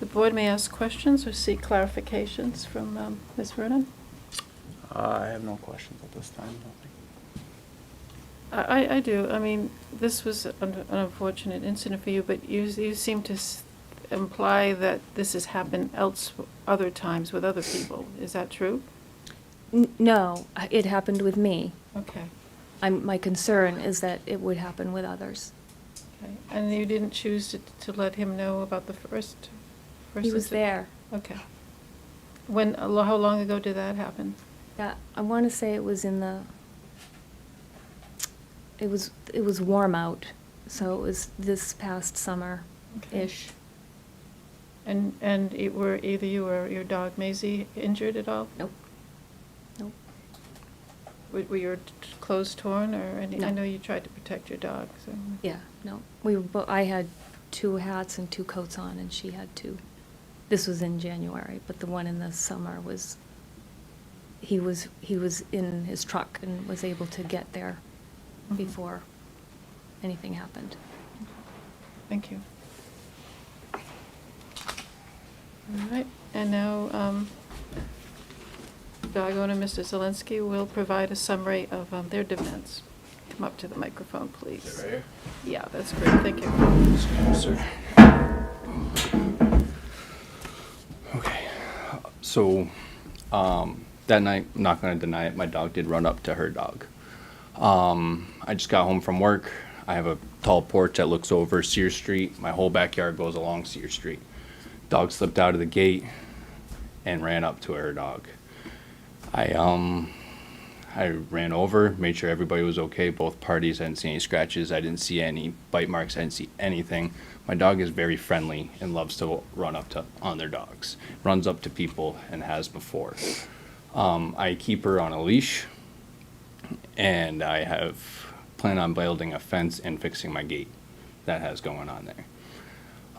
The board may ask questions or seek clarifications from Ms. Vernon. I have no questions at this time. I do. I mean, this was an unfortunate incident for you, but you seem to imply that this has happened other times with other people. Is that true? No, it happened with me. Okay. My concern is that it would happen with others. Okay. And you didn't choose to let him know about the first He was incident? there. Okay. How long ago did that happen? Yeah, I want to say it was it was warm out, so it was this past summer-ish. And were either you or your dog Maisie injured at all? Nope. Nope. Were your clothes torn or any? No. I know you tried to protect your dog, so. Yeah, no. I had 2 hats and 2 coats on, and she had 2. This was in January, but the one in the summer was, he was in his truck and was able to get there Mhm. before anything happened. Thank you. All right, and now dog owner Mr. Zelensky will provide a summary of their defense. Come up to the microphone, please. Is it right here? Yeah, that's great, thank you. Sir. Okay, so that night, I'm not going to deny it, my dog did run up to her dog. I just got home from work. I have a tall porch that looks over Sears Street. My whole backyard goes along Sears Street. Dog slipped out of the gate and ran up to her dog. I ran over, made sure everybody was okay. Both parties, I didn't see any scratches. I didn't see any bite marks. I didn't see anything. My dog is very friendly and loves to run up to on their dogs. Runs up to people and has before. I keep her on a leash, and I have plan on building a fence and fixing my gate that has going on there.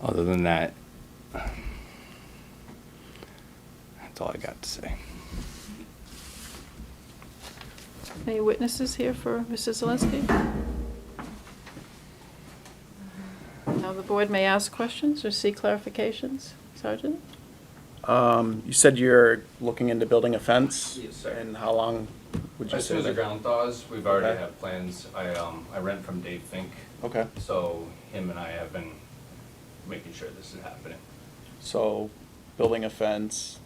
Other than that, that's all I got to say. Any witnesses here for Mr. Zelensky? Now the board may ask questions or seek clarifications. Sergeant? You said you're looking into building a fence? Yes, sir. And how long would you As say? soon as the that- ground thaws, we've already Okay. have plans. I rent from Dave Fink, Okay, so him and I have been making sure this is happening. so building a fence,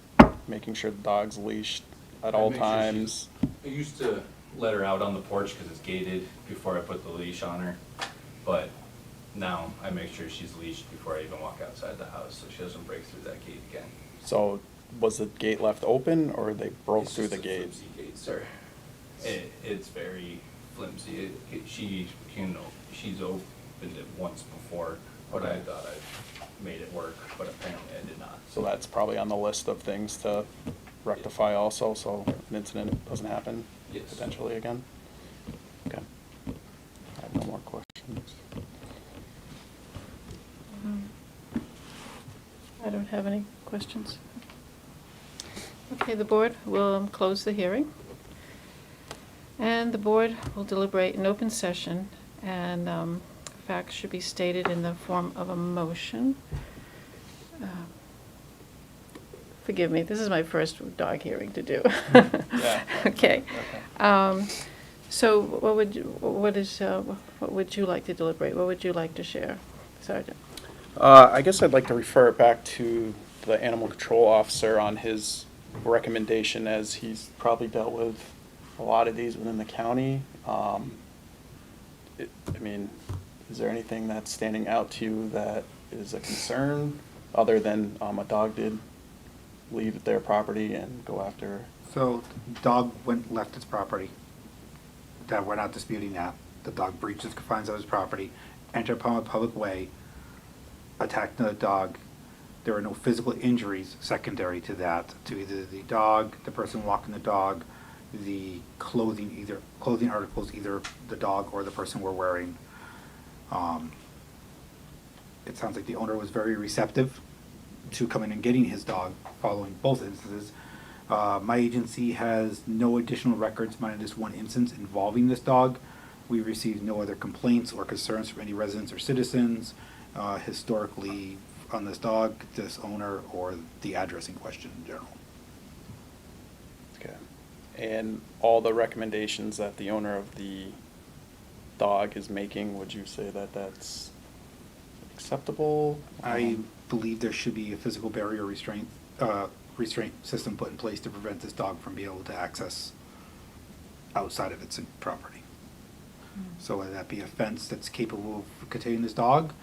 making sure the dog's leashed at I all make sure times. I used to let her out on the porch because it's gated before I put the leash on her, but now I make sure she's leashed before I even walk outside the house so she doesn't break through that gate again. So was the gate left open or they broke It's through just the a gate? flimsy gate, sir. It's very flimsy. She's opened it once before, but I thought I made it work, but apparently I did not. So that's probably on the list of things to rectify also, so an incident doesn't happen Yes. potentially again? Okay. I have no more questions. I don't have any questions. Okay, the board will close the hearing. And the board will deliberate in open session, and facts should be stated in the form of a motion. Forgive me, this is my first dog hearing to do. Yeah. Okay. Okay. So what would you like to deliberate? What would you like to share, Sergeant? I guess I'd like to refer it back to the animal control officer on his recommendation, as he's probably dealt with a lot of these within the county. I mean, is there anything that's standing out to you that is a concern, other than a dog did leave their property and go after? So, dog left its property. That we're not disputing that. The dog breached its confines of his property, entered upon a public way, attacked another dog. There were no physical injuries secondary to that, to either the dog, the person walking the dog, the clothing articles either the dog or the person were wearing. It sounds like the owner was very receptive to coming and getting his dog following both instances. My agency has no additional records minus this one instance involving this dog. We received no other complaints or concerns from any residents or citizens. Historically, on this dog, this owner, or the address in question in general. Okay. And all the recommendations that the owner of the dog is making, would you say that that's acceptable? I believe there should be a physical barrier restraint system put in place to prevent this dog from being able to access outside of its property. So whether that be a fence that's capable of containing this dog,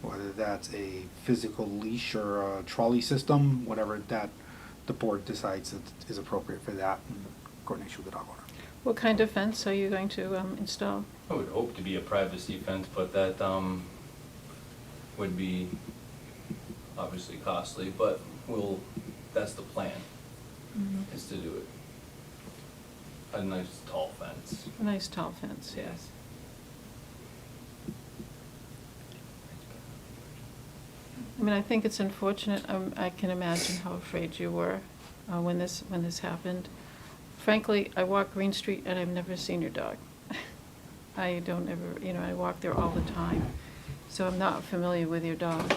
whether that's a physical leash or a trolley system, whatever that the board decides that is appropriate for that in coordination with the dog owner. What kind of fence are you going to install? I would hope to be a privacy fence, but that would be obviously costly, but that's the plan, is to do it. A nice tall fence. A nice tall fence, yes. I mean, I think it's unfortunate. I can imagine how afraid you were when this happened. Frankly, I walk Green Street and I've never seen your dog. I don't ever, I walk there all the time, so I'm not familiar with your dog.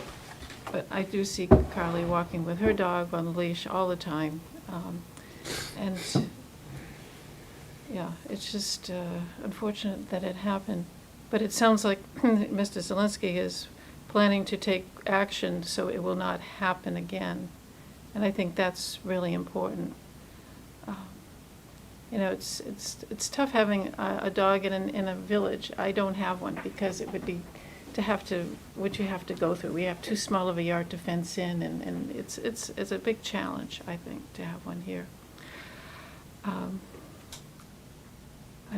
But I do see Carly walking with her dog on the leash all the time. And yeah, it's just unfortunate that it happened. But it sounds like Mr. Zelinski is planning to take action so it will not happen again. And I think that's really important. It's tough having a dog in a village. I don't have one because it would be what you have to go through. We have too small of a yard to fence in, and it's a big challenge, I think, to have one here. I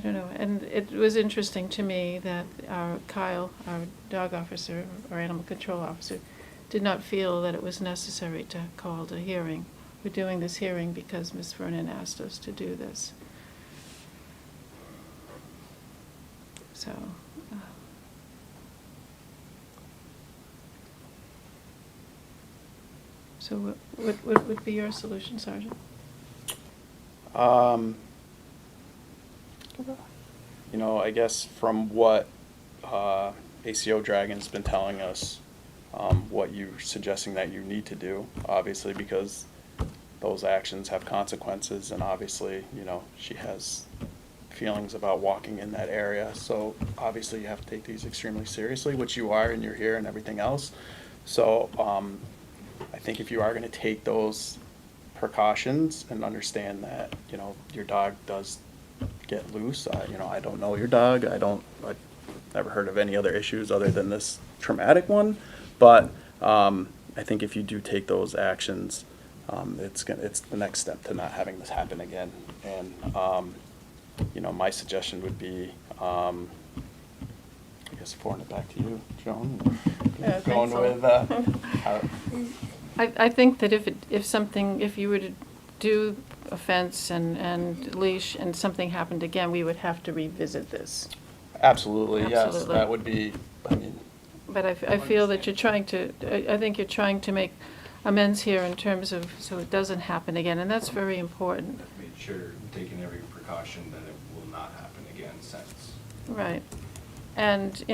don't know, and it was interesting to me that Kyle, our dog officer, or animal control officer, did not feel that it was necessary to call a hearing. We're doing this hearing because Ms. Vernon asked us to do this. So, so what would be your solution, Sergeant? I guess from what ACO Dragon's been telling us, what you're suggesting that you need to do, obviously, because those actions have consequences, and obviously, she has feelings about walking in that area, so obviously you have to take these extremely seriously, which you are, and you're here and everything else. So I think if you are going to take those precautions and understand that, your dog does get loose. I don't know your dog. I've never heard of any other issues other than this traumatic one. But I think if you do take those actions, it's the next step to not having this happen again. And my suggestion would be, I guess, forwarding it back to you, Joan. Yeah, Going thanks a with how. I think that if you were to do a fence and leash and something happened again, we would have to revisit this. Absolutely, yes, Absolutely. that would be, But I feel that I think you're trying to make amends here in terms of, so it doesn't happen again, and that's very important. I've made sure, taking every precaution that it will not happen again since. Right. And,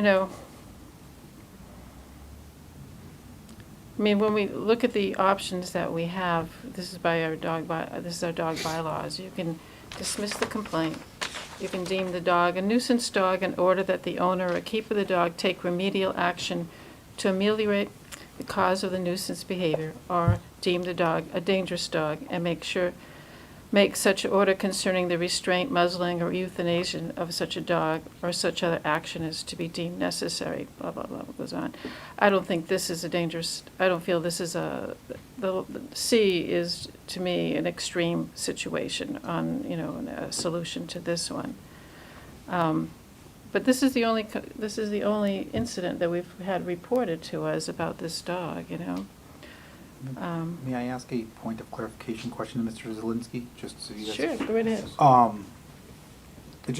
I mean, when we look at the options that we have, this is our dog bylaws. You can dismiss the complaint. You can deem the dog a nuisance dog and order that the owner or keeper of the dog take remedial action to ameliorate the cause of the nuisance behavior, or deem the dog a dangerous dog and make such order concerning the restraint, muzzling, or euthanasia of such a dog or such other action as to be deemed necessary, blah, blah, blah, goes on. I don't think this is I don't feel this is the C is, to me, an extreme situation on, a solution to this one. But this is the only incident that we've had reported to us about this dog, May I ask a point of clarification question to Mr. Zelinski, just so you guys? Sure, go right ahead.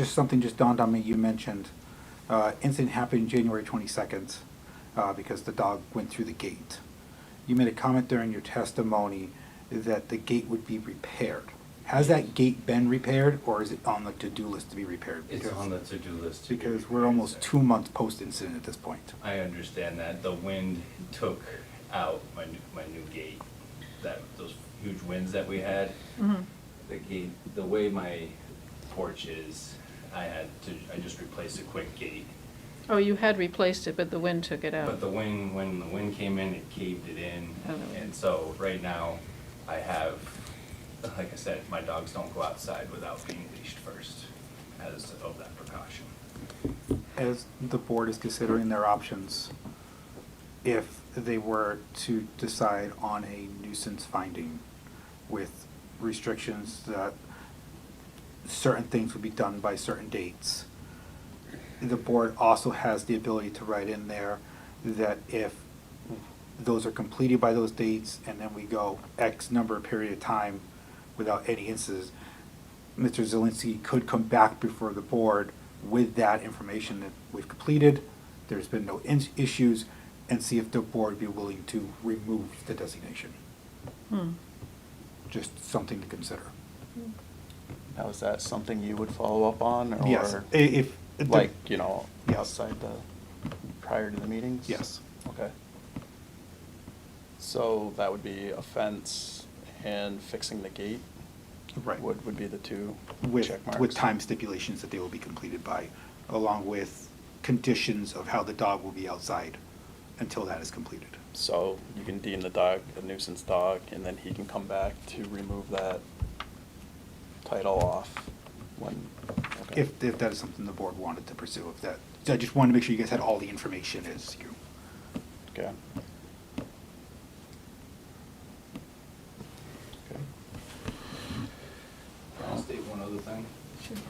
Something just dawned on me. You mentioned incident happened January 22nd because the dog went through the gate. You made a comment during your testimony that the gate would be repaired. Has that gate been repaired, or is it on the to-do list to be repaired? It's on the to-do list. Because we're almost 2 months post-incident at this point. I understand that. The wind took out, my new gate, those huge winds that we had, the gate, the way my porch is, I just replaced a quick gate. Oh, you had replaced it, but the wind took it out. But when the wind came in, it caved it in. Oh. And so right now, I have, like I said, my dogs don't go outside without being leashed first, as of that precaution. As the board is considering their options, if they were to decide on a nuisance finding with restrictions that certain things would be done by certain dates, the board also has the ability to write in there that if those are completed by those dates and then we go X number of period of time without any instances, Mr. Zelinski could come back before the board with that information that we've completed, there's been no issues, and see if the board would be willing to remove the designation. Just something to consider. Now, is that something you would follow up on, or? Yes, if. Like, you know, Yes. outside prior to the meetings? Yes. Okay. So that would be a fence and fixing the gate? Right. Would be the two check marks? With time stipulations that they will be completed by, along with conditions of how the dog will be outside until that is completed. So you can deem the dog a nuisance dog, and then he can come back to remove that title off when, okay. If that is something the board wanted to pursue, if that, I just wanted to make sure you guys had all the information as you. Okay. Okay. I'll state one other thing.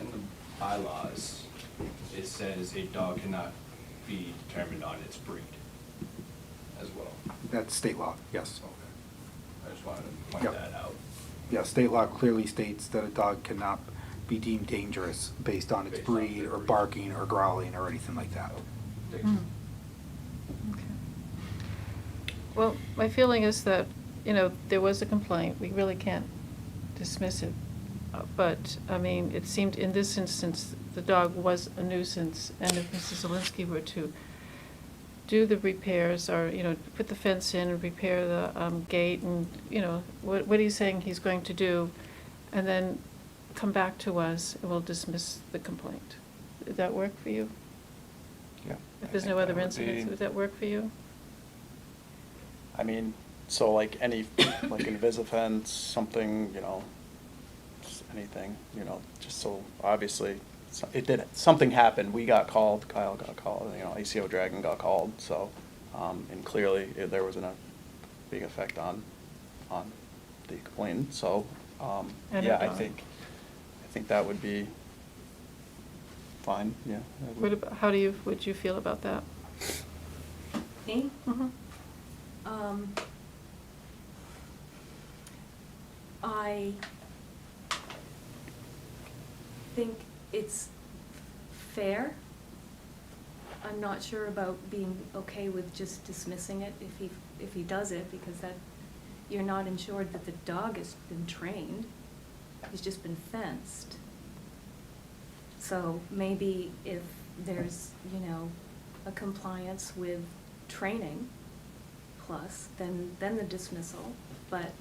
In the bylaws, it says a dog cannot be determined on its breed as well. That's state law, yes. Okay. I just wanted to point Yep. that out. Yeah, state law clearly states that a dog cannot be deemed dangerous based on its Based on breed their or breed. barking or growling or anything like that. Okay. Well, my feeling is that, you know, there was a complaint, we really can't dismiss it. But, I mean, it seemed in this instance, the dog was a nuisance, and if Mrs. Zelinski were to do the repairs, or, you know, put the fence in and repair the gate, and, you know, what he's saying he's going to do, and then come back to us, and we'll dismiss the complaint. Would that work for you? Yeah. If I there's think no other that would incidents, be- would that work for you? I mean, so like any, like Invisifence, something, you know, just anything, you know, just so obviously, something happened, we got called, Kyle got called, you know, ACO Dragon got called, so, and clearly there was a big effect on the complainant, so, And a yeah, I dog. think that would be fine, yeah. that What would- about, would you feel about that? Me? Mhm. I think it's fair. I'm not sure about being okay with just dismissing it if he does it, because that, you're not ensured that the dog has been trained. He's just been fenced. So maybe if there's, you know, a compliance with training plus, then the dismissal. But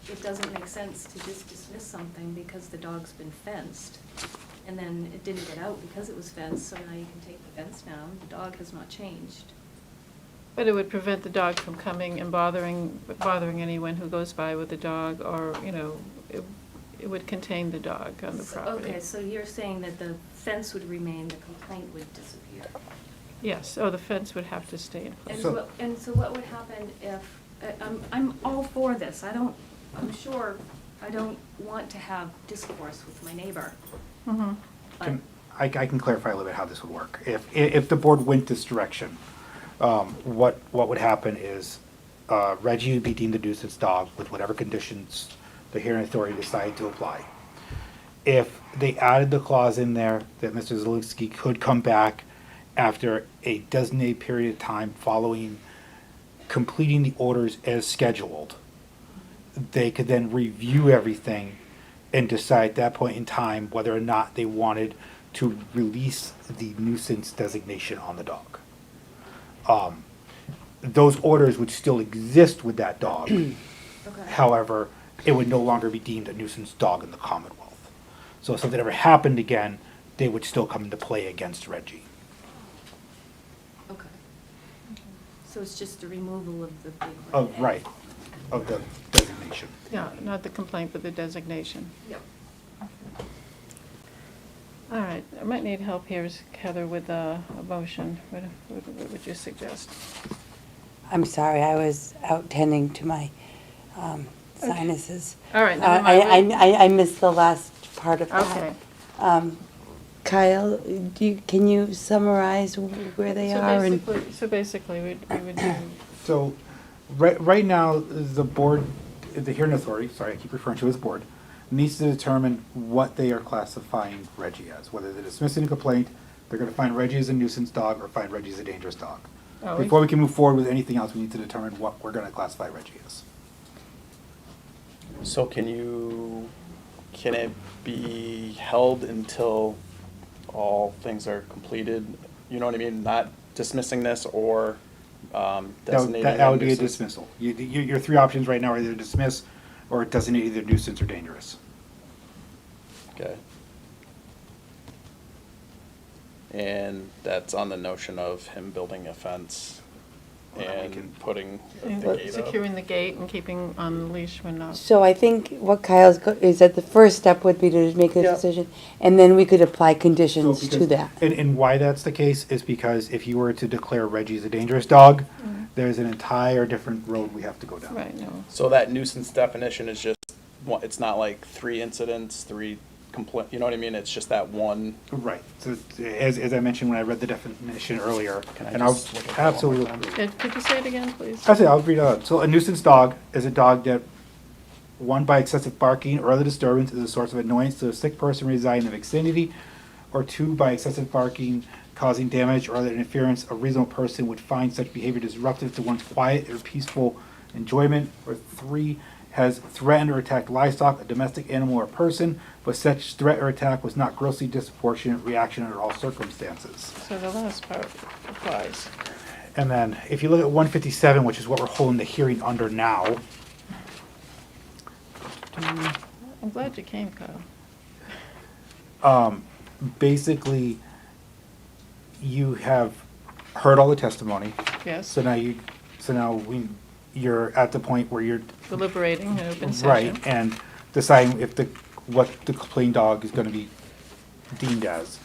it doesn't make sense to just dismiss something because the dog's been fenced, and then it didn't get out because it was fenced, so now you can take the fence down. The dog has not changed. But it would prevent the dog from coming and bothering anyone who goes by with the dog, or, you know, it would contain the dog on the property. Okay, so you're saying that the fence would remain, the complaint would disappear. Yes, the fence would have to stay in place. And so what would happen if, I'm all for this, I'm sure I don't want to have discourse with my neighbor. Mhm. But I can clarify a little bit how this would work. If the board went this direction, what would happen is Reggie would be deemed a nuisance dog with whatever conditions the hearing authority decide to apply. If they added the clause in there that Mr. Zelinski could come back after a designated period of time following completing the orders as scheduled, they could then review everything and decide at that point in time whether or not they wanted to release the nuisance designation on the dog. those orders would still exist with that dog. However, it would no longer be deemed a nuisance dog in the Commonwealth. So if something ever happened again, they would still come into play against Reggie. Okay. So it's just the removal of the big. Oh, right, of the designation. Yeah, not the complaint, but the designation. Yep. All right, I might need help here, Heather, with a motion. What would you suggest? I'm sorry, I was out tending to my sinuses. All right, never mind. I missed the last part of Okay. that. Kyle, can you summarize where they are? So basically, we would do, So, right now, the board, the hearing authority, sorry, I keep referring to it as board, needs to determine what they are classifying Reggie as. Whether they're dismissing a complaint, they're gonna find Reggie as a nuisance dog, or find Reggie as a dangerous dog. Oh, Before we can move forward with anything else, we need to determine what we're gonna classify Reggie as. So can it be held until all things are completed? You know what I mean? Not dismissing this or designating That would be a nuisance? dismissal. Your three options right now are either dismiss, or designate either nuisance or dangerous. Okay. And that's on the notion of him building a fence Well, then we can- and putting the and gate up. securing the gate and keeping on the leash when not. So I think what Kyle's, is that the first step would be to make a Yeah. decision, and then we could apply So conditions to because- that. And why that's the case is because if you were to declare Reggie as a dangerous dog, there's an entire different road we have to go down. Right, no. So that nuisance definition is just, it's not like 3 incidents, 3 complaint, you know what I mean? It's just that one. Right. So as I mentioned when I read the definition earlier, Can I and I'll just look at that one more absolutely. time? Could you say it again, please? Actually, I'll read it out. So a nuisance dog is a dog that, one, by excessive barking or other disturbance is a source of annoyance to a sick person residing in the vicinity, or two, by excessive barking causing damage or other interference, a reasonable person would find such behavior disruptive to one's quiet or peaceful enjoyment, or three, has threatened or attacked livestock, a domestic animal or person, but such threat or attack was not grossly disproportionate reaction under all circumstances. So the last part applies. And then, if you look at 157, which is what we're holding the hearing under now, I'm glad you came, Kyle. basically, you have heard all the testimony. Yes, So now you're at the point where you're deliberating in open session. right and deciding if what the complaint dog is going to be deemed as.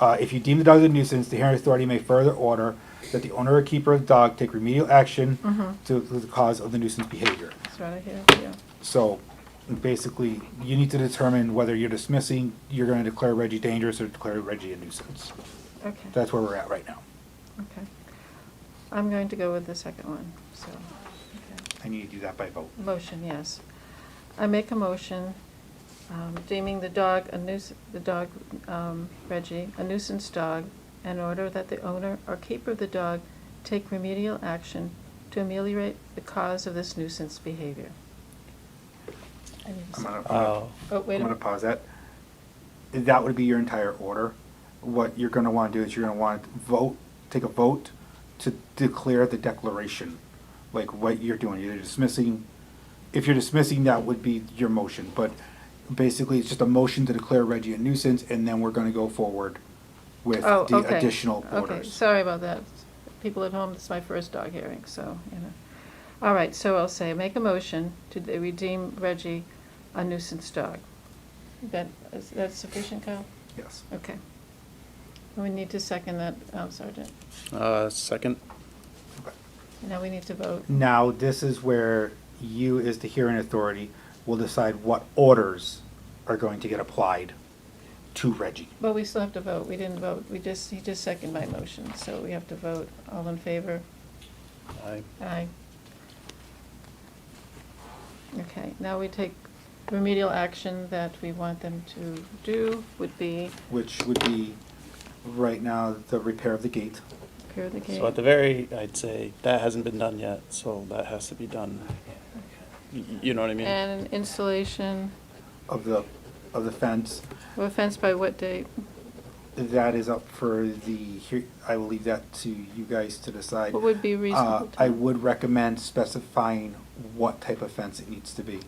If you deem the dog a nuisance, the hearing authority may further order that the owner or keeper of the dog take remedial action to the cause of the nuisance behavior. That's right here, yeah. So basically, you need to determine whether you're dismissing, you're going to declare Reggie dangerous or declare Reggie a nuisance. Okay, That's where we're at right now. okay. I'm going to go with the second one, so, okay. And you need to do that by vote. Motion, yes. I make a motion deeming the dog Reggie, a nuisance dog, and order that the owner or keeper of the dog take remedial action to ameliorate the cause of this nuisance behavior. I need a I'm second. gonna Oh, wait a I'm gonna minute. pause that. That would be your entire order. What you're gonna wanna do is you're gonna want to take a vote to declare the declaration, like what you're doing, either dismissing, if you're dismissing, that would be your motion, but basically, it's just a motion to declare Reggie a nuisance, and then we're gonna go forward with Oh, the okay. additional Okay, orders. sorry about that. People at home, this is my first dog hearing, so, you know. All right, so I'll say, make a motion to redeem Reggie a nuisance dog. Is that sufficient, Kyle? Yes. Okay. We need to second that, Sergeant. Second? Now we need to vote. Now, this is where you, as the hearing authority, will decide what orders are going to get applied to Reggie. But we still have to vote. We didn't vote. He just seconded my motion, so we have to vote. All in favor? Aye. Aye. Okay, now we take remedial action that we want them to do would be Which would be, right now, the repair of the gate. repair the gate. So at the I'd say that hasn't been done yet, so that has to be done. You know what I mean? And installation Of the fence, of a fence by what date? that is up for I will leave that to you guys to decide. What would be a reasonable I time? would recommend specifying what type of fence it needs to be.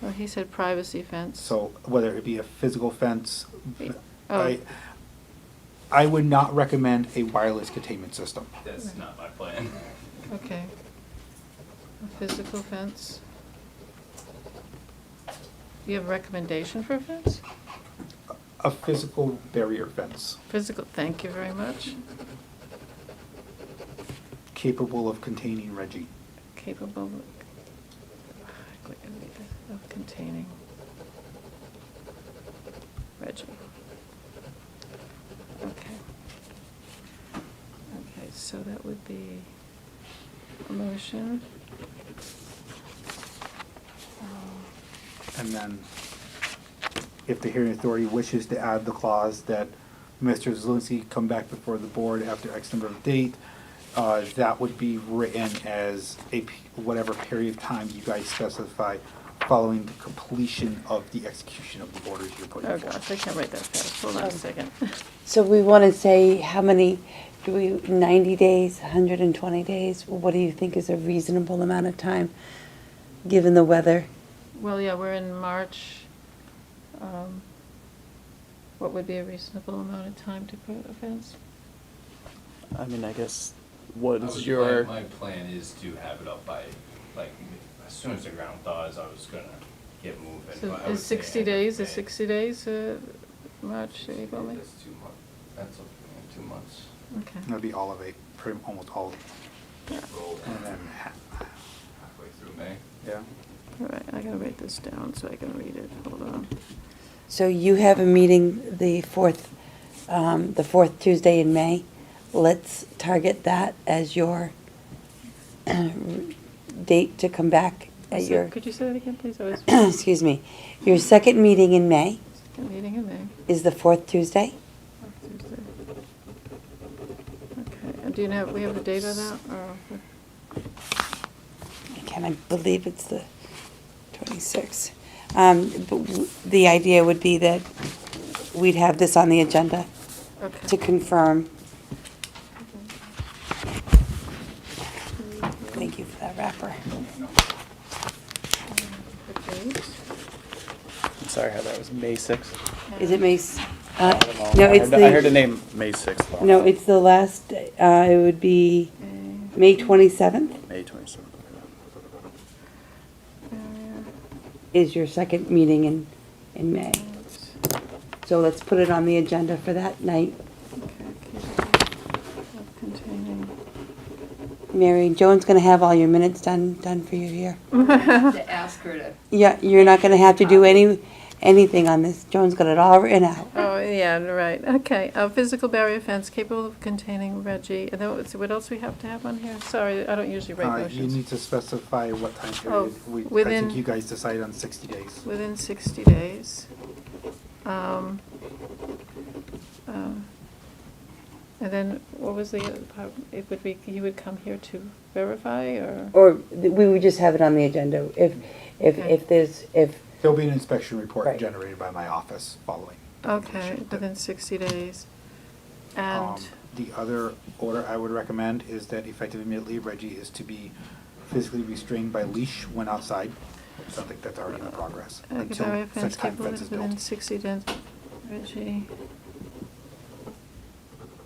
Well, he said privacy fence. So whether it be a physical fence, Oh. I would not recommend a wireless containment system. That's not my plan. Okay. A physical fence. Do you have a recommendation for a fence? A physical barrier fence Physical, thank you very much. capable of containing Reggie. Capable of containing Reggie. Okay. Okay, so that would be a motion. And then if the hearing authority wishes to add the clause that Mr. Zelinski come back before the board after X number of date, that would be written as whatever period of time you guys specify following the completion of the execution of the orders you're putting Oh forth. gosh, I can't write that fast. Hold on a second. So we want to say how many, 90 days, 120 days? What do you think is a reasonable amount of time, given the weather? Well, yeah, we're in March. What would be a reasonable amount of time to put a fence? I mean, I guess, what is your, My plan is to have it up by, like, as soon as the ground thaws, I was gonna get moving. So but I is would say 60 end of days, May. is 60 days, March, April, May? That's 2 months, that's 2 months. Okay. That'd be all of it, almost all of it. Roll And then, halfway through May. yeah. All right, I gotta write this down so I can read it. Hold on. So you have a meeting the fourth Tuesday in May. Let's target that as your date to come back at So, your, could you say that again, please? I was, excuse me, your second meeting in May second meeting in May. is the fourth Tuesday? Tuesday. Okay, and do you know, we have a date on that, or? Again, I believe it's the 26th. But the idea would be that we'd have this on the agenda Okay. to confirm. Thank you for that wrapper. The date? I'm sorry, Heather, that was May 6th? Is it May? s- I don't know. No, it's I heard the the, name May 6th. though. no, it's the last, it would be May 27th May 27th. is your second meeting in May. So let's put it on the agenda for that night. Containing. Mary, Joan's gonna have all your minutes done for you here. To ask her to. Yeah, you're not gonna have to do anything on this. Joan's got it all written out. Oh, yeah, right, okay. A physical barrier fence capable of containing Reggie, and then what else we have to have on here? Sorry, I don't usually write You motions. need to specify what time Oh, period. I within- think you guys decide on 60 days. Within 60 days. And then, what was the other part? It would be, you would come here to verify, or? Or we would just have it on the agenda. If There'll be an inspection report Right. generated by my office following. the Okay, completion. within 60 days. And, The other order I would recommend is that effective immediately, Reggie is to be physically restrained by leash when outside. So I think that's already in progress. Until barrier such fence time capable fence is within built. 60 days. Reggie.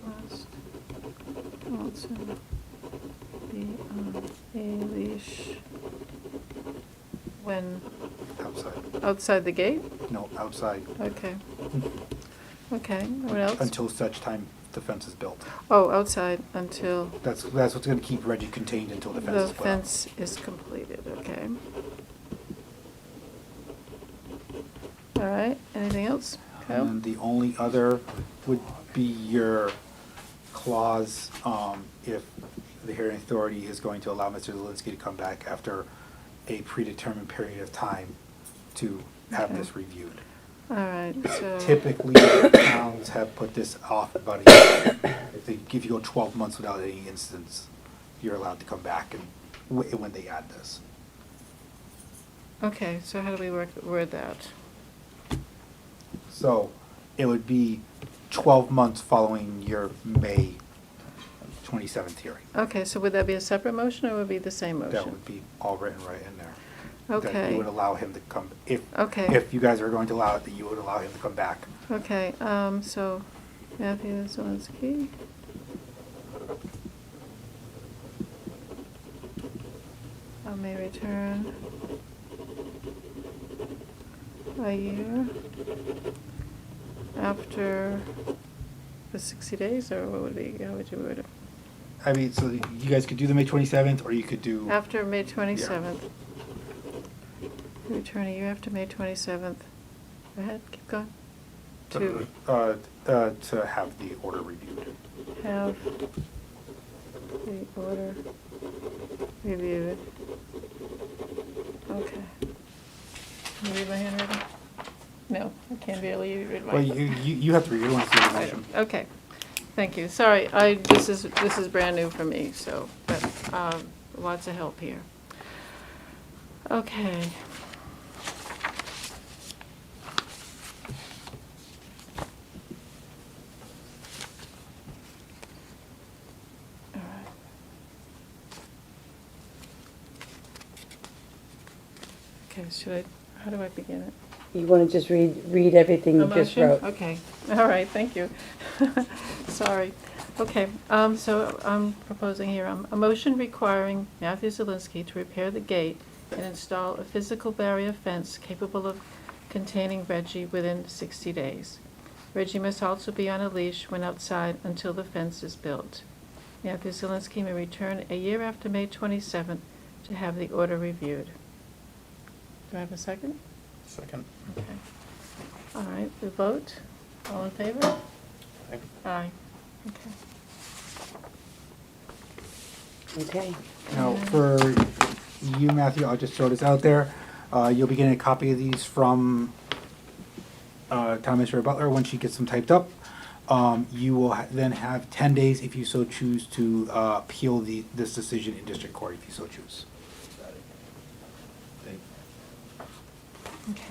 Must also be on a leash when Outside. outside the gate? No, outside. Okay. Okay, what else? Until such time the fence is built. Oh, outside until That's what's gonna keep Reggie contained until the fence the is put up. fence is completed, okay. All right, anything else? Kyle? And then the only other would be your clause, if the hearing authority is going to allow Mr. Zelinski to come back after a predetermined period of time to have Okay. this reviewed. All right, so. Typically, towns have put this off about a year. If you go 12 months without any incidents, you're allowed to come back and when they add this. Okay, so how do we word that? So it would be 12 months following your May 27th hearing. Okay, so would that be a separate motion or would it be the same motion? That would be all written right in there. That Okay. you would allow him to come, Okay. if you guys are going to allow it, that you would allow him to come back. Okay, so Matthew Zelinski. May return a year after the 60 days, or what would be, how would you word it? I mean, so you guys could do the May 27th, or you could do. After May 27th. Return a year after May 27th. Go ahead, keep going. To To have the order reviewed. have the order reviewed. Okay. Can you read my handwriting? No, I can't barely read my. Well, you have to read it once you see the motion. Okay, thank you. Sorry, this is brand new for me, so, but, lots of help here. Okay. All right. Okay, how do I begin it? You want to just read everything you A just motion? wrote? Okay, all right, thank you. Sorry. Okay, so I'm proposing here, a motion requiring Matthew Zelinski to repair the gate and install a physical barrier fence capable of containing Reggie within 60 days. Reggie must also be on a leash when outside until the fence is built. Matthew Zelinski may return a year after May 27th to have the order reviewed. Do I have a second? Second. Okay. All right, we vote. All in favor? Aye. Aye. Okay. Okay. Now, for you, Matthew, I'll just throw this out there. You'll be getting a copy of these from Town Administrator Butler when she gets them typed up. You will then have 10 days, if you so choose, to appeal this decision in district court, if you so choose. Okay.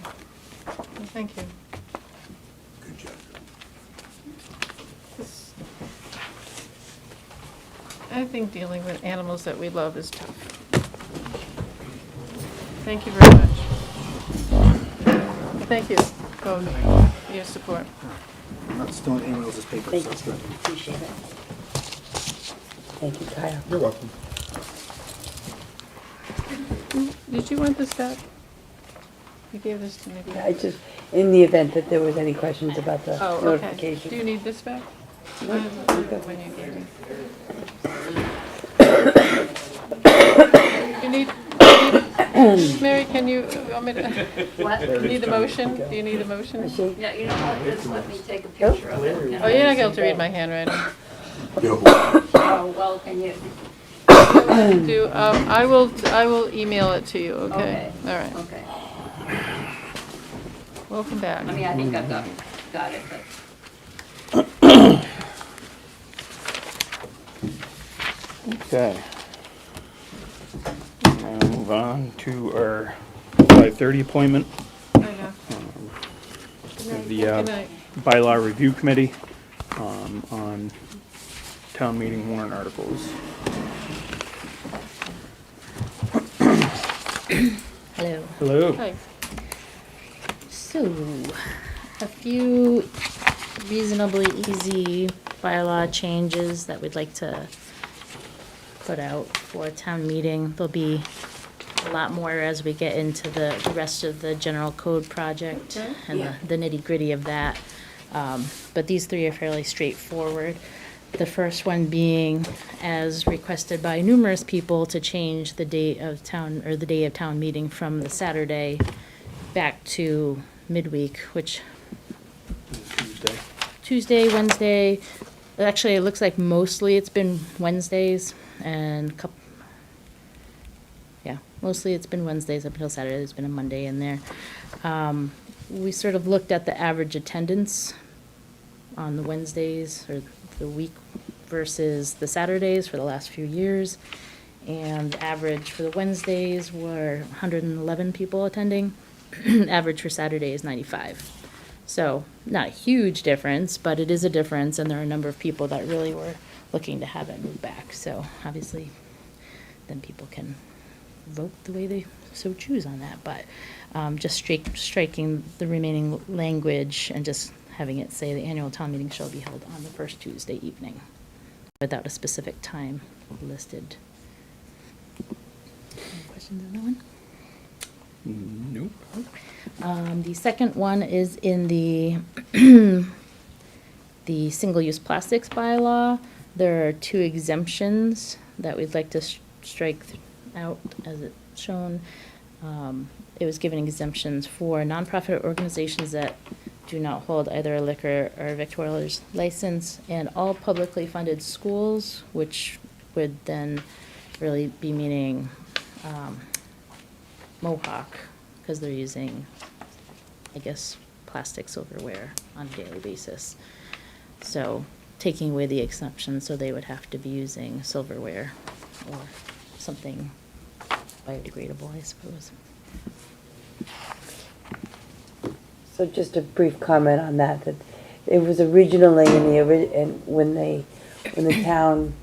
Well, thank you. Good job. This- I think dealing with animals that we love is tough. Thank you very much. Thank you for your support. I'm not stealing anyone else's paper, Thank so it's good. you. Appreciate it. Thank you, Kyle. You're welcome. Did you want this back? You gave this to me. I just, in the event that there was any questions about the Oh, okay. notification. Do you need this back? No, I I'm good. When you gave me. You need, Mary, can you, want me to, What? you need the motion? Do you need a motion? Is she- Yeah, you know what, just let me take a picture of it. Oh, you're not going to read my handwriting. Oh, well, can you, I will email it to you, okay? Okay. All right. okay. Welcome back. I mean, I think I've got it, but. Okay. Now move on to our 5:30 appointment. I know. The Good night. bylaw review committee on town meeting warrant articles. Hello. Hello. Hi. So, a few reasonably easy bylaw changes that we'd like to put out for town meeting. There'll be a lot more as we get into the rest of the general code project Okay. and the nitty-gritty of that. But these three are fairly straightforward. The first one being, as requested by numerous people, to change the date of town, or the day of town meeting from the Saturday back to midweek, which Tuesday, Wednesday, actually, it looks like mostly it's been Wednesdays and mostly it's been Wednesdays up until Saturday. There's been a Monday in there. We sort of looked at the average attendance on the Wednesdays or the week versus the Saturdays for the last few years. And the average for the Wednesdays were 111 people attending. Average for Saturday is 95. So, not a huge difference, but it is a difference, and there are a number of people that really were looking to have it moved back. So, obviously, then people can vote the way they so choose on that. But just striking the remaining language and just having it say the annual town meeting shall be held on the first Tuesday evening, without a specific time listed. Any questions on that one? Nope. The second one is in the, the single-use plastics bylaw. There are 2 exemptions that we'd like to strike out as it's shown. It was given exemptions for nonprofit organizations that do not hold either a liquor or victualler's license, and all publicly funded schools, which would then really be meaning Mohawk, because they're using, I guess, plastic silverware on a daily basis. So taking away the exception, so they would have to be using silverware or something biodegradable, I suppose. So just a brief comment on that, that it was originally and when the town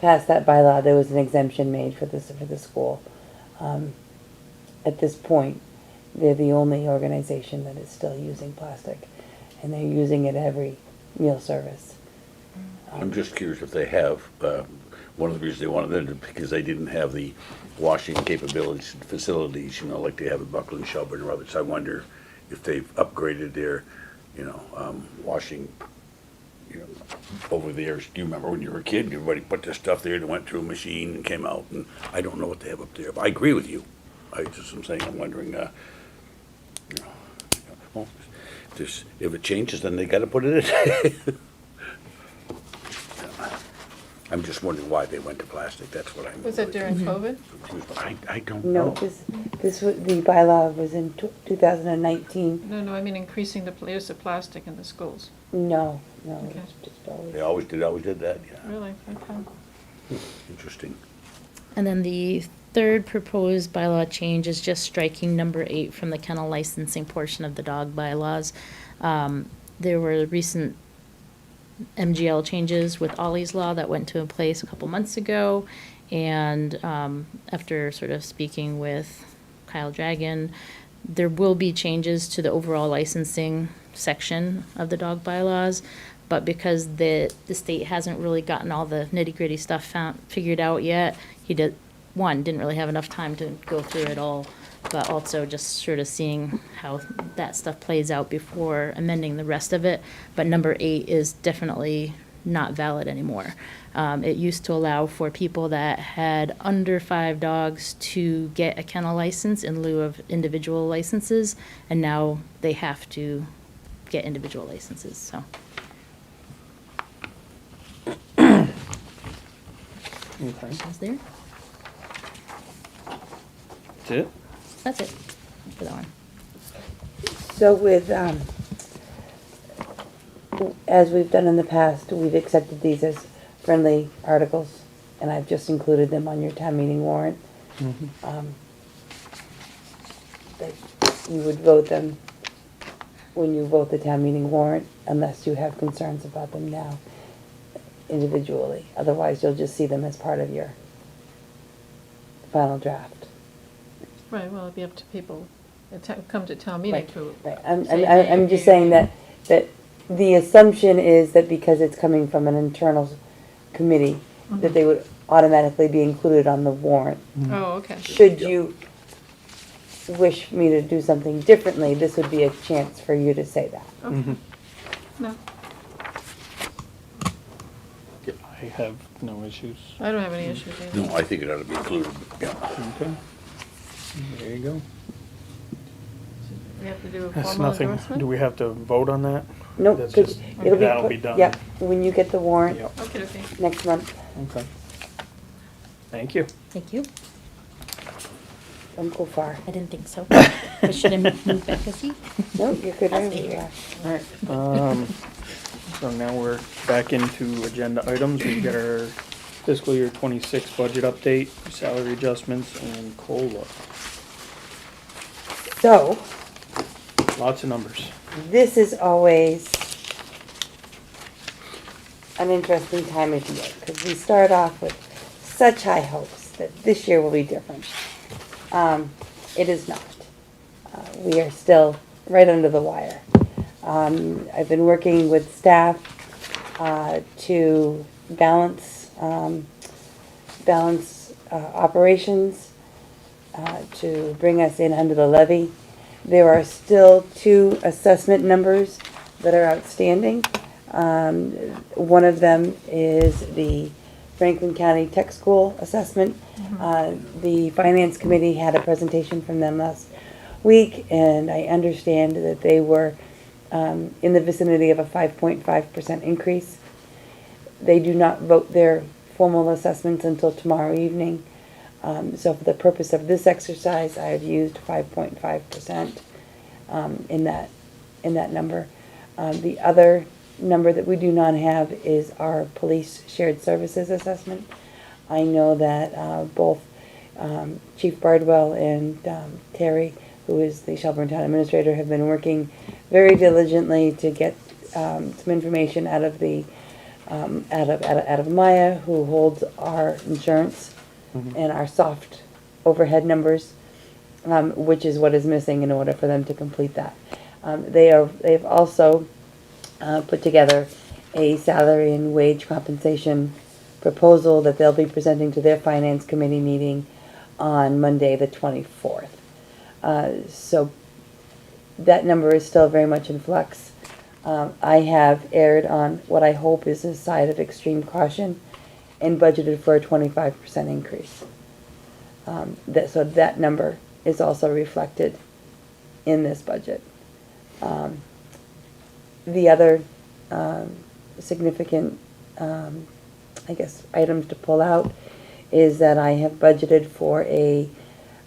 passed that bylaw, there was an exemption made for the school. At this point, they're the only organization that is still using plastic, and they're using it every meal service. I'm just curious if they have, one of the reasons they wanted it, because they didn't have the washing capabilities and facilities, like they have at Buckland, Shelburne, or others. I wonder if they've upgraded their, washing, over the years. Do you remember when you were a kid, everybody put their stuff there and went through a machine and came out, and I don't know what they have up there, but I agree with you. I'm saying, I'm wondering, well, if it changes, then they gotta put it in. I'm just wondering why they went to plastic, that's what I'm. Was it during COVID? confused, but I don't No, know. the bylaw was in 2019. No, I mean increasing the use of plastic in the schools. No, Okay. it's just always. They always did that, yeah. Really? Okay. Interesting. And then the third proposed bylaw change is just striking number 8 from the kennel licensing portion of the dog bylaws. There were recent MGL changes with Ollie's Law that went into place a couple months ago. And after sort of speaking with Kyle Dragon, there will be changes to the overall licensing section of the dog bylaws. But because the state hasn't really gotten all the nitty-gritty stuff figured out yet, didn't really have enough time to go through it all, but also just sort of seeing how that stuff plays out before amending the rest of it. But number 8 is definitely not valid anymore. It used to allow for people that had under 5 dogs to get a kennel license in lieu of individual licenses, and now they have to get individual licenses, so. Okay, Questions there? that's it? That's it for that one. So with, as we've done in the past, we've accepted these as friendly articles, and I've just included them on your town meeting warrant. That you would vote them when you vote the town meeting warrant, unless you have concerns about them now individually. Otherwise, you'll just see them as part of your final draft. Right, well, it'd be up to people that come to town meeting to. Right, I'm say, just saying that the assumption is that because it's coming from an internal committee, that they would automatically be included on the warrant. Oh, okay. Should you wish me to do something differently, this would be a chance for you to say that. Okay. No, I have no issues. I don't have any issues either. No, I think it ought to be included, yeah. Okay. There you go. We have to do a That's formal nothing. endorsement? Do we have to vote on that? Nope, That's 'cause just- it'll be. that'll put- be done. Yep, when you get the warrant Yep, Okay, okay. next month. okay. Thank you. Thank you. Don't go far. I didn't think so. I should have moved back a seat. No, you're good That's wherever you fair. are. All right. So now we're back into agenda items. We've got our fiscal year 26 budget update, salary adjustments, and COLA. So, Lots of numbers. this is always an interesting time of year, because we start off with such high hopes that this year will be different. It is not. We are still right under the wire. I've been working with staff to balance operations, to bring us in under the levy. There are still 2 assessment numbers that are outstanding. One of them is the Franklin County Tech School assessment. The Finance Committee had a presentation from them last week, and I understand that they were in the vicinity of a 5.5% increase. They do not vote their formal assessments until tomorrow evening. So for the purpose of this exercise, I have used 5.5% in that number. The other number that we do not have is our police shared services assessment. I know that both Chief Bardwell and Terry, who is the Shelburne Town Administrator, have been working very diligently to get some information out of the out of Maya, who holds our insurance and our soft overhead numbers, which is what is missing in order for them to complete that. They've also put together a salary and wage compensation proposal that they'll be presenting to their Finance Committee meeting on Monday the 24th. So that number is still very much in flux. I have erred on what I hope is a side of extreme caution and budgeted for a 25% increase. So that number is also reflected in this budget. The other significant, I guess, items to pull out is that I have budgeted for a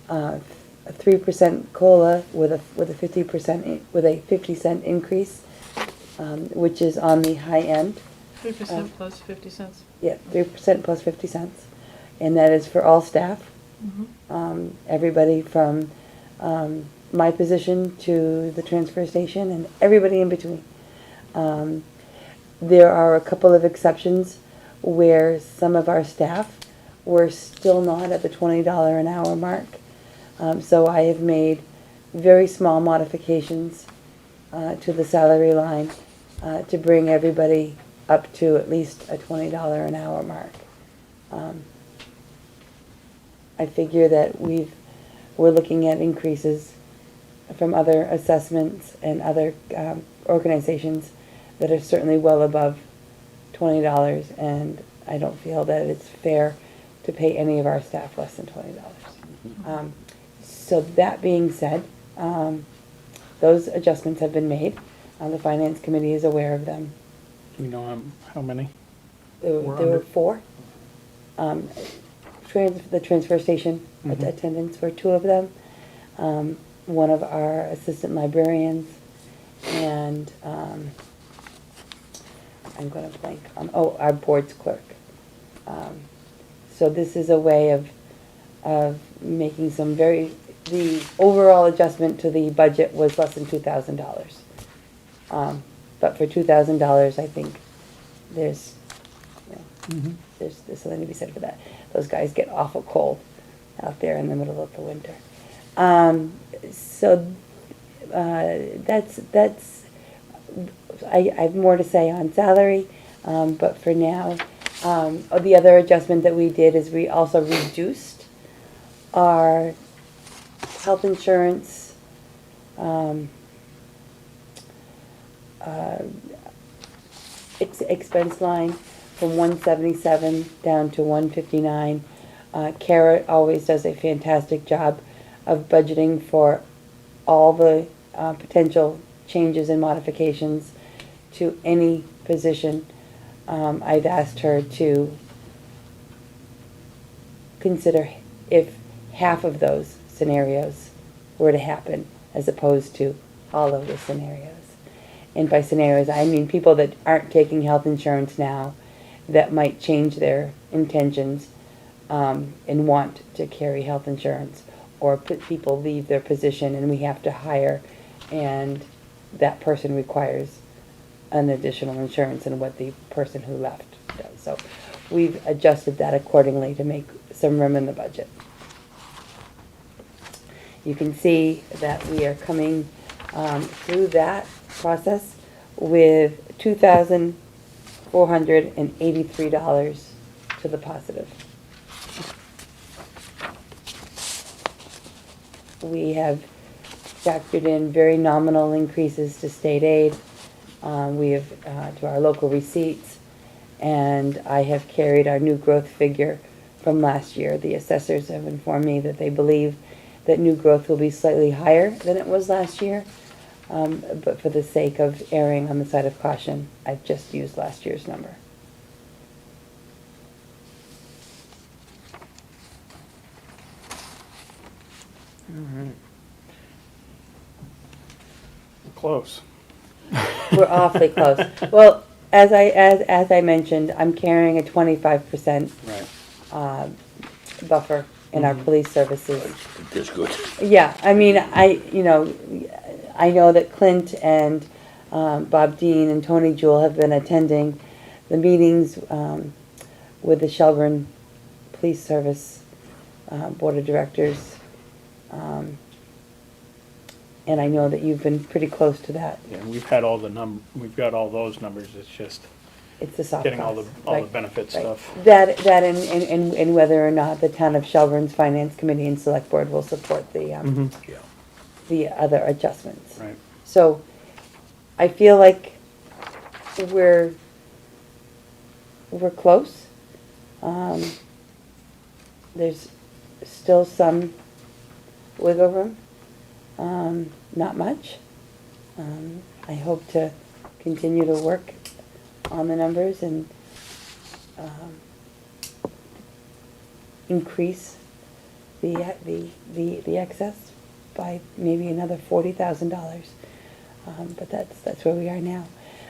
3% COLA with a 50% increase, which is on the high end. 3% plus 50 cents. Yeah, 3% plus 50 cents, and that is for all staff. Everybody from my position to the transfer station and everybody in between. There are a couple of exceptions where some of our staff were still not at the $20 an hour mark. So I have made very small modifications to the salary line to bring everybody up to at least a $20 an hour mark. I figure that we're looking at increases from other assessments and other organizations that are certainly well above $20, and I don't feel that it's fair to pay any of our staff less than $20. So that being said, those adjustments have been made. The Finance Committee is aware of them. Do you know how many? There We're were under? 4. The transfer station attendants were 2 of them. One of our assistant librarians, and I'm going to blank on, our board's clerk. So this is a way of making some the overall adjustment to the budget was less than $2,000. But for $2,000, I think there's something to be said for that. Those guys get awful cold out there in the middle of the winter. So that's I have more to say on salary, but for now, the other adjustment that we did is we also reduced our health insurance expense line from 177 down to 159. Kara always does a fantastic job of budgeting for all the potential changes and modifications to any position. I've asked her to consider if half of those scenarios were to happen as opposed to all of the scenarios. And by scenarios, I mean people that aren't taking health insurance now that might change their intentions and want to carry health insurance, or people leave their position and we have to hire and that person requires an additional insurance and what the person who left does. So we've adjusted that accordingly to make some room in the budget. You can see that we are coming through that process with $2,483 to the positive. We have factored in very nominal increases to state aid. We have to our local receipts, and I have carried our new growth figure from last year. The assessors have informed me that they believe that new growth will be slightly higher than it was last year, but for the sake of erring on the side of caution, I've just used last year's number. Close. We're awfully close. Well, as I mentioned, I'm carrying a 25% Right. buffer in our police services. That's good. Yeah, I mean, I know that Clint and Bob Dean and Tony Jewell have been attending the meetings with the Shelburne Police Service Board of Directors. And I know that you've been pretty close to that. Yeah, we've had all we've got all those numbers, it's just It's the soft getting costs. all the Right, benefit right. stuff. That and whether or not the town of Shelburne's Finance Committee and Select Board will support the Mhm. Yeah. the other adjustments. Right. So I feel like we're close. There's still some wiggle room. Not much. I hope to continue to work on the numbers and increase the excess by maybe another $40,000. But that's where we are now.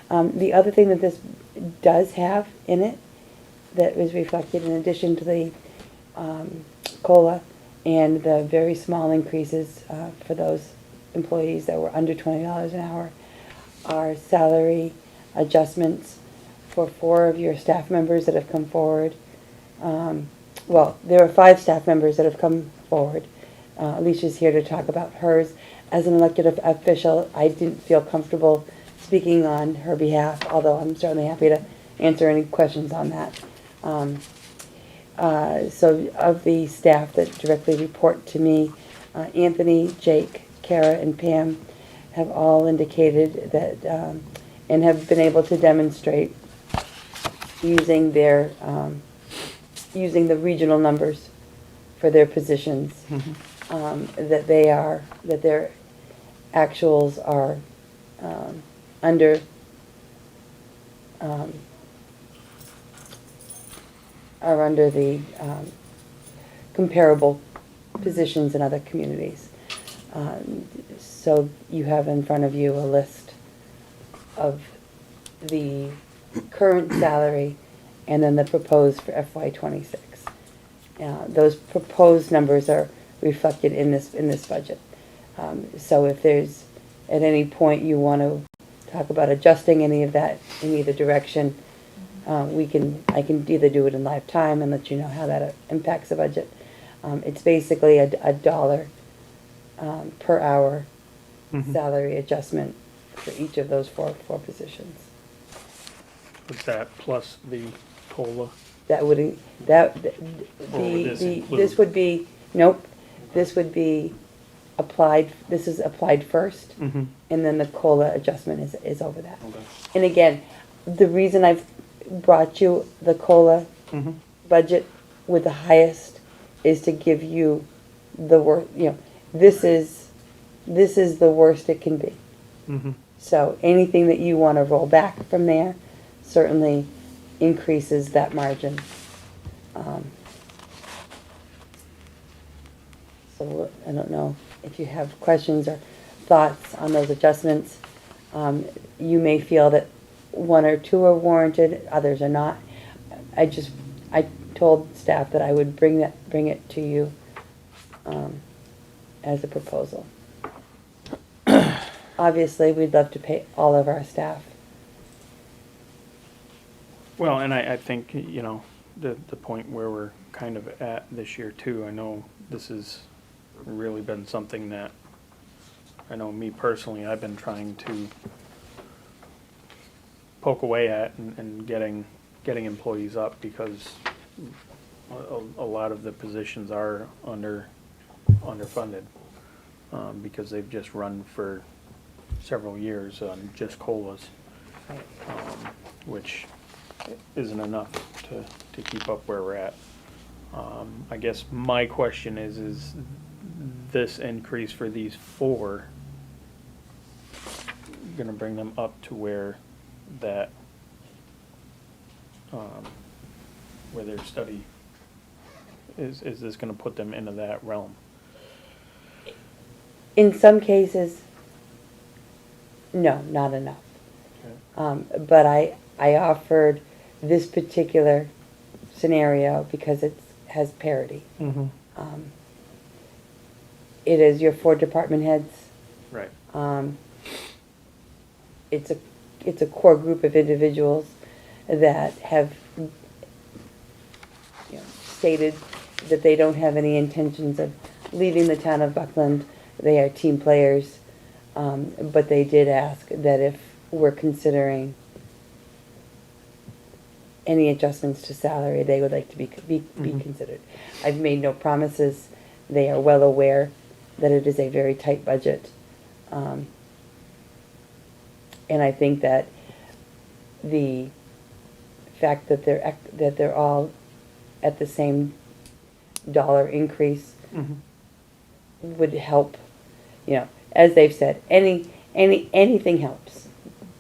The other thing that this does have in it that was reflected in addition to the COLA and the very small increases for those employees that were under $20 an hour are salary adjustments for 4 of your staff members that have come forward. Well, there are 5 staff members that have come forward. Alicia's here to talk about hers. As an elected official, I didn't feel comfortable speaking on her behalf, although I'm certainly happy to answer any questions on that. So of the staff that directly report to me, Anthony, Jake, Kara, and Pam have all indicated that, and have been able to demonstrate using their, using the regional numbers for their positions, that their actuals are under the comparable positions in other communities. So you have in front of you a list of the current salary and then the proposed for FY26. Those proposed numbers are reflected in this budget. So if there's at any point you want to talk about adjusting any of that in either direction, I can either do it in live time and let you know how that impacts the budget. It's basically a dollar per hour salary adjustment for each of those four positions. What's that plus the COLA? That would, Or would this include- this would be, nope, this would be applied, this is applied first, Mm-hmm. and then the COLA adjustment is over that. Okay. And again, the reason I've brought you the COLA Mm-hmm. budget with the highest is to give you the worst, this is the worst it can be. Mm-hmm. So anything that you want to roll back from there certainly increases that margin. So I don't know if you have questions or thoughts on those adjustments. You may feel that 1 or 2 are warranted, others are not. I told staff that I would bring it to you as a proposal. obviously, we'd love to pay all of our staff. Well, and I think, you know, the point where we're kind of at this year too, I know this has really been something that, I know me personally, I've been trying to poke away at and getting employees up, because a lot of the positions are underfunded, because they've just run for several years on just COLAs, which isn't enough to keep up where we're at. I guess my question is this increase for these four gonna bring them up to where that, where their study, is this gonna put them into that realm? In some cases, no, not enough. Okay. But I offered this particular scenario because it has parity. Mm-hmm. It is your 4 department heads. Right. It's a core group of individuals that have, you know, stated that they don't have any intentions of leaving the town of Buckland. They are team players, but they did ask that if we're considering any adjustments to salary, they would like to be Mhm. considered. I've made no promises. They are well aware that it is a very tight budget. And I think that the fact that they're all at the same dollar increase Mm-hmm. would help. You know, as they've said, anything helps.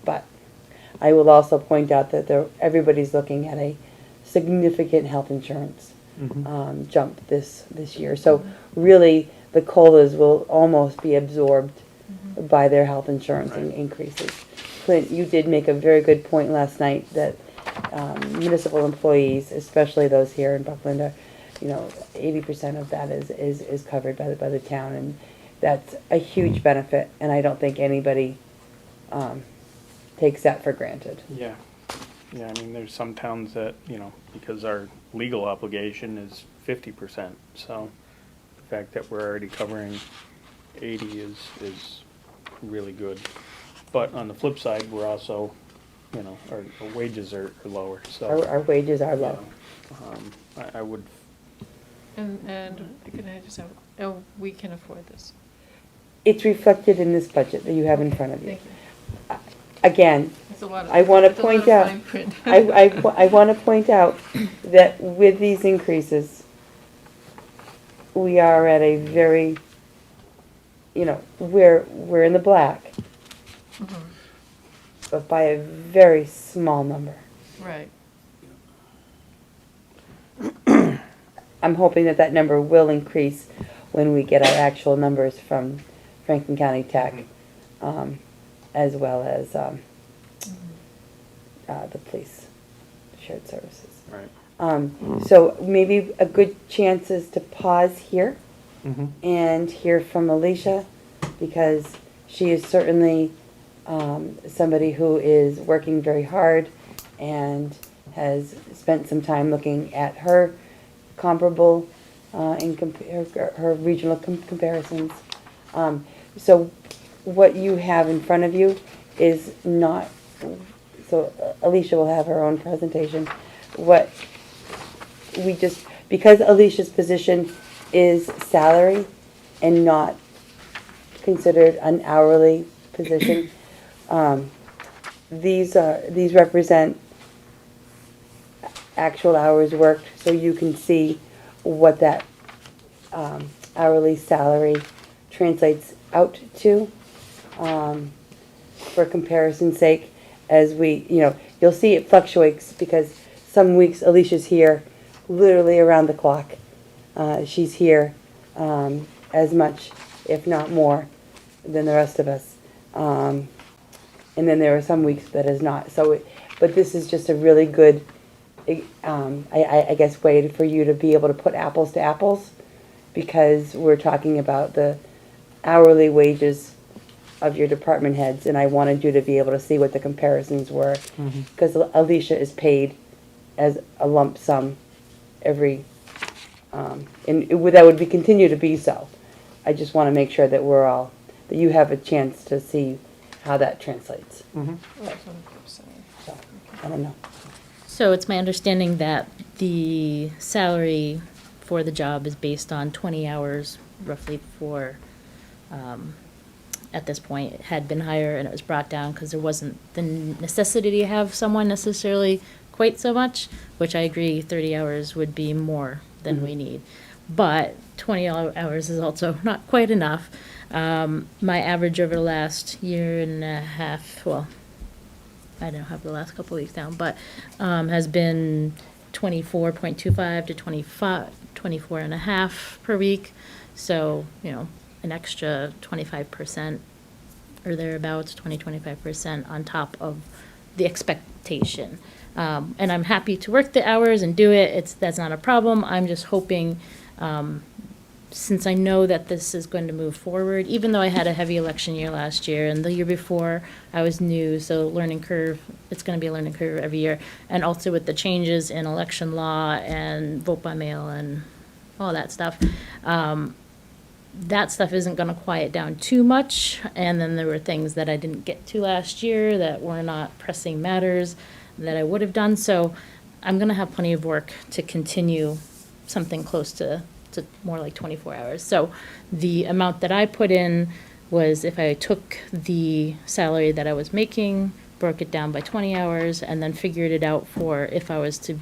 But I will also point out that everybody's looking at a significant health insurance Mm-hmm. jump this year. So really, the COLAs will almost be absorbed by their health insurance Right. increases. Clint, you did make a very good point last night that municipal employees, especially those here in Buckland, are, you know, 80% of that is covered by the town, and that's a huge benefit. And I don't think anybody takes that for granted. Yeah. Yeah, I mean, there's some towns that, you know, because our legal obligation is 50%, so the fact that we're already covering 80 is really good. But on the flip side, we're also, you know, our wages are lower, so. Our wages are you low. know, I would, And can I just have, oh, we can afford this. It's reflected in this budget that you have in front of you. Thank you. Again, It's a lot of. I want to it's a lot point of out, fine print. I want to point out that with these increases, we are at a very, you know, we're in the black, Mhm. but by a very small number. Right. I'm hoping that number will increase when we get our actual numbers from Franklin County Tech, as well as the police shared services. right. So maybe a good chance is to pause here Mm-hmm. and hear from Alicia, because she is certainly somebody who is working very hard and has spent some time looking at her comparable her regional comparisons. So what you have in front of you is not, so Alicia will have her own presentation. What we just, because Alicia's position is salary and not considered an hourly position, these represent actual hours worked, so you can see what that hourly salary translates out to, for comparison's sake. As we, you know, you'll see it fluctuates because some weeks Alicia's here literally around the clock. She's here as much, if not more, than the rest of us. And then there are some weeks that is not. So, but this is just a really good, I guess, way for you to be able to put apples to apples, because we're talking about the hourly wages of your department heads, and I wanted you to be able to see what the comparisons were. Because Alicia is paid as a lump sum every, and that would be, continue to be so. I just want to make sure that we're all, that you have a chance to see how that translates. So, I don't know. So it's my understanding that the salary for the job is based on 20 hours roughly for, at this point, it had been higher and it was brought down because there wasn't the necessity to have someone necessarily quite so much, which I agree 30 hours would be more than we need. But 20 hours is also not quite enough. My average over the last year and a half, well, I don't have the last couple of weeks down, but has been 24.25 to 24 and a half per week. So, an extra 25% or thereabouts, 25% on top of the expectation. And I'm happy to work the hours and do it. That's not a problem. I'm just hoping, since I know that this is going to move forward, even though I had a heavy election year last year and the year before I was new, so learning curve, it's going to be a learning curve every year. And also with the changes in election law and vote by mail and all that stuff, that stuff isn't going to quiet down too much. And then there were things that I didn't get to last year that were not pressing matters that I would have done. So I'm going to have plenty of work to continue something close to more like 24 hours. So the amount that I put in was if I took the salary that I was making, broke it down by 20 hours, and then figured it out for if I was to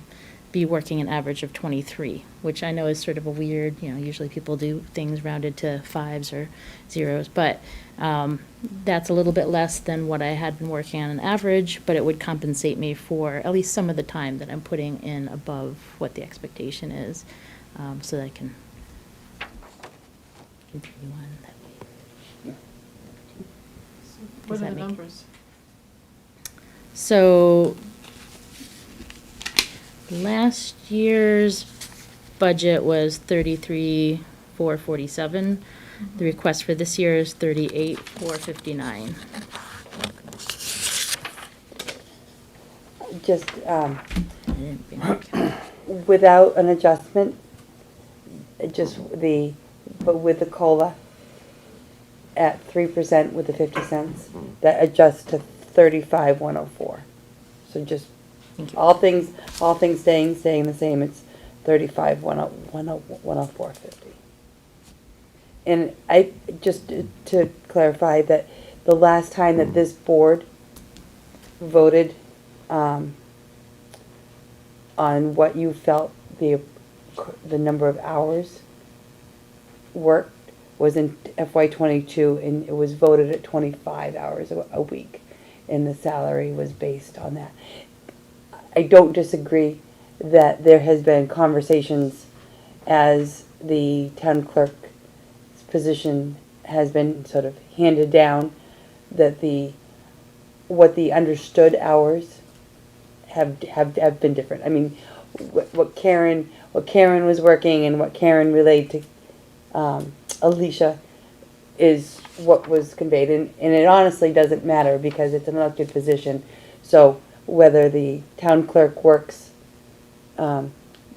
be working an average of 23, which I know is sort of a weird, usually people do things rounded to fives or zeros, but that's a little bit less than what I had been working on an average, but it would compensate me for at least some of the time that I'm putting in above what the expectation is, so that I can continue on that way. What Does are that the make- numbers? So last year's budget was 33,447. The request for this year is 38,459. Just, I didn't bring my calendar. without an adjustment, but with the COLA at 3% with the 50 cents, that adjusts to 35,104. So just, Thank you. all things staying the same, it's 35,104.50. And I, just to clarify, that the last time that this board voted on what you felt the number of hours worked was in FY '22, and it was voted at 25 hours a week, and the salary was based on that. I don't disagree that there has been conversations as the town clerk's position has been sort of handed down, that what the understood hours have been different. I mean, what Karen was working and what Karen relayed to Alicia is what was conveyed, and it honestly doesn't matter because it's an elected position. So whether the town clerk works 10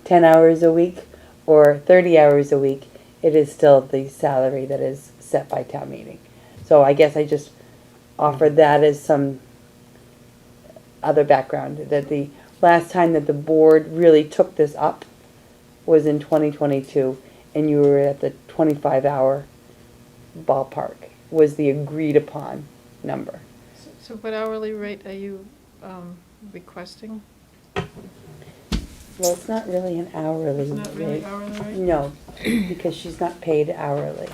hours a week or 30 hours a week, it is still the salary that is set by town meeting. So I guess I just offered that as some other background, that the last time that the board really took this up was in 2022, and you were at the 25-hour ballpark, was the agreed upon number. So what hourly rate are you requesting? Well, it's not really an hourly It's not really rate. hourly rate? No, because she's not paid hourly.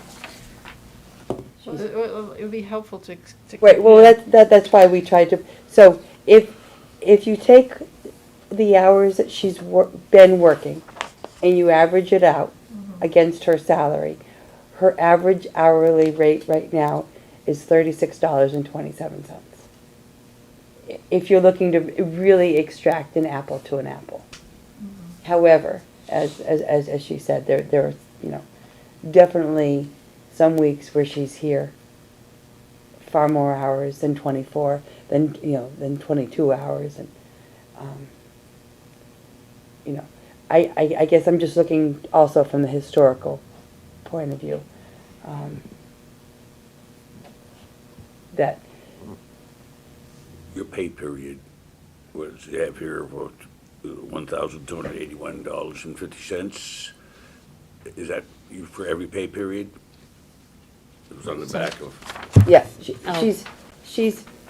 Well, it would be helpful to. Right, well, that's why we tried to, so if you take the hours that she's been working and you average it out against her salary, her average hourly rate right now is $36.27. If you're looking to really extract an apple to an apple. However, as she said, there are, definitely some weeks where she's here far more hours than 24, than, than 22 hours, and, I guess I'm just looking also from the historical point of view. That, Your pay period was, you have here, $1,281.50. Is that you for every pay period? It was on the back of, yeah, Oh. she's That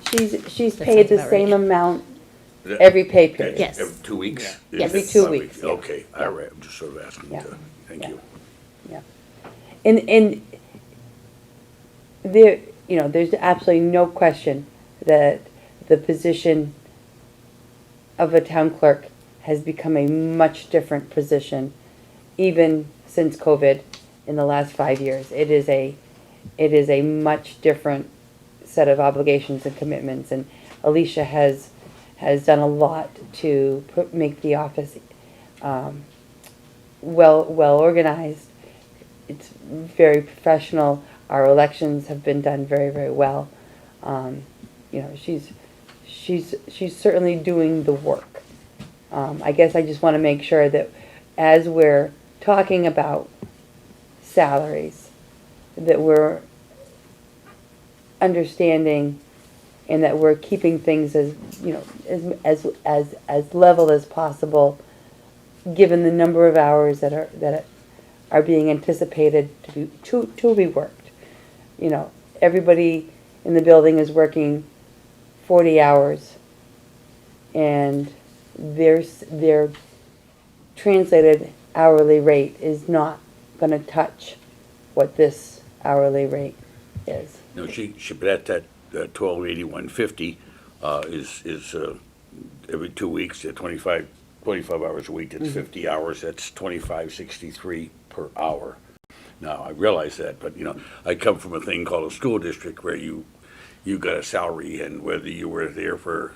paid sounds the about same right. amount every pay period. Yes. every 2 weeks? Yeah. Every 2 weeks, yeah. Okay, all right, I'm just sort of asking, Yeah. thank Yeah. you. Yeah. And there, there's absolutely no question that the position of a town clerk has become a much different position, even since COVID in the last 5 years. It is a much different set of obligations and commitments, and Alicia has done a lot to make the office well organized. It's very professional. Our elections have been done very, very well. She's certainly doing the work. I guess I just want to make sure that as we're talking about salaries, that we're understanding and that we're keeping things as, as level as possible, given the number of hours that are being anticipated to be worked. Everybody in the building is working 40 hours, and their translated hourly rate is not going to touch what this hourly rate is. No, but that 1281.50 is every 2 weeks at 25 hours a week. That's 50 hours. That's 25.63 per hour. Now I realize that, but I come from a thing called a school district where you got a salary, and whether you were there for,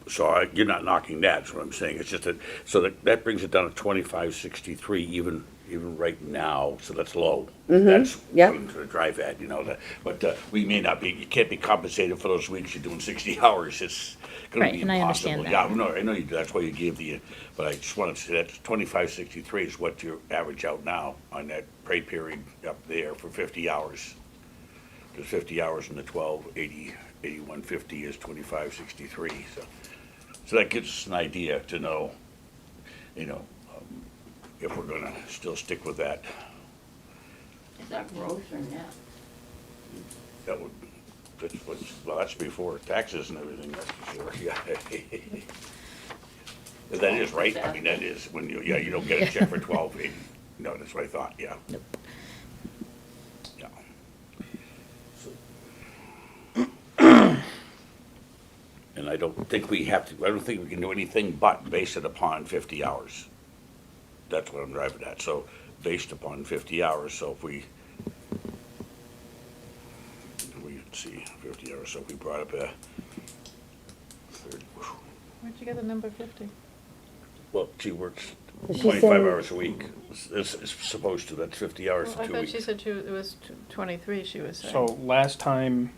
so you're not knocking that. That's what I'm saying. It's just that brings it down to 25.63 even right now. So that's low. That's Yeah. what I'm trying to drive at, but we may not be. You can't be compensated for those weeks you're doing 60 hours. It's going Right, to be and I impossible. understand Yeah, that. no, I know you do. That's why you gave but I just wanted to say that 25.63 is what you average out now on that pay period up there for 50 hours. There's 50 hours in the 81.50 is 25.63. So that gives us an idea to know, if we're going to still stick with that. Is that gross or net? That would, that's before taxes and everything, that's for sure, yeah. But that is right, I mean, that is, when you don't get a check for 12.80. No, that's what I thought, yeah. Nope. Yeah. And I don't think we can do anything but base it upon 50 hours. That's what I'm driving at, so based upon 50 hours, so if we see 50 hours, so if we brought up a third, Where'd you get the number 50? well, she works Is she 25 saying- hours a week. It's supposed to, that's 50 hours Well, for I 2 thought weeks. she said it was 23, she was saying. So last time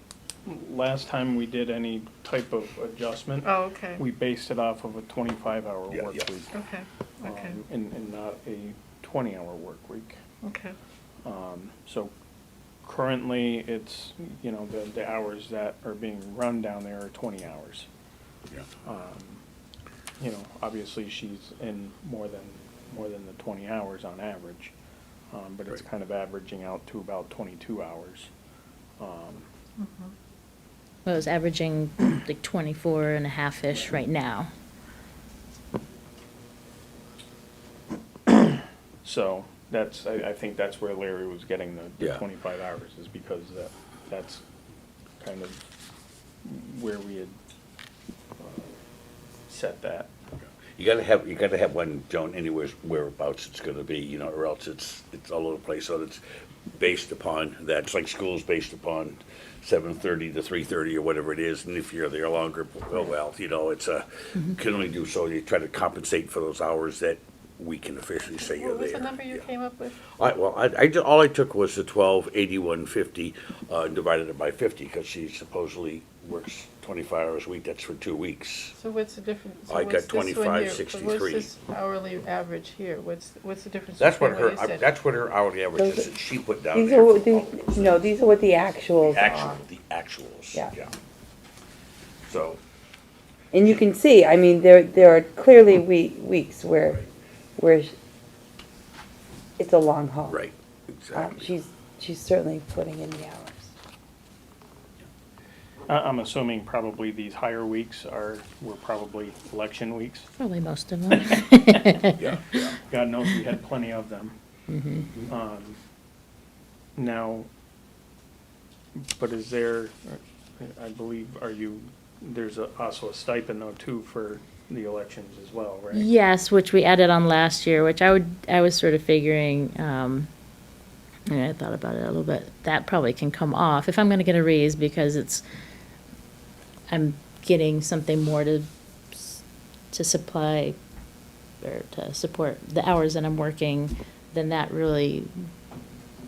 we did any type of adjustment, Oh, okay. we based it off of a 25-hour Yeah, work yeah. week. Okay, okay, And not a 20-hour work week. okay. So currently, it's, the hours that are being run down there are 20 hours. Yeah. Obviously, she's in more than the 20 hours on average, but it's Right. kind of averaging out to about 22 hours. Well, it was averaging like 24 and a half-ish right now. So I think that's where Larry was getting the Yeah. 25 hours, is because that's kind of where we had set that. You gotta have one, Joan, anywhere whereabouts it's gonna be, or else it's all over the place. So it's based upon that. It's like school's based upon 7:30 to 3:30 or whatever it is, and if you're there longer, it's can only do so. You try to compensate for those hours that we can officially say you're What was there. the number you Yeah. came up with? All I took was the 1281.50, divided it by 50, because she supposedly works 25 hours a week, that's for 2 weeks. So what's the difference? I got 25.63. What's 25.63. this hourly average here? What's the difference? That's what between her, you said? that's what her hourly average is, Those- that she put down These there. are what, for all of us. no, these are what the actuals are. The actuals, Yeah. yeah. So, And you can see, I mean, there are clearly weeks where it's a long haul. right, exactly. She's certainly putting in the hours. I'm assuming probably these higher weeks were probably election weeks. Probably most of them. Yeah, yeah. God knows we had plenty of them. Now, but is there, I believe, there's also a stipend though too for the elections as well, right? Yes, which we added on last year, which I was sort of figuring, and I thought about it a little bit, that probably can come off if I'm gonna get a raise, because I'm getting something more to supply or to support the hours that I'm working, then that really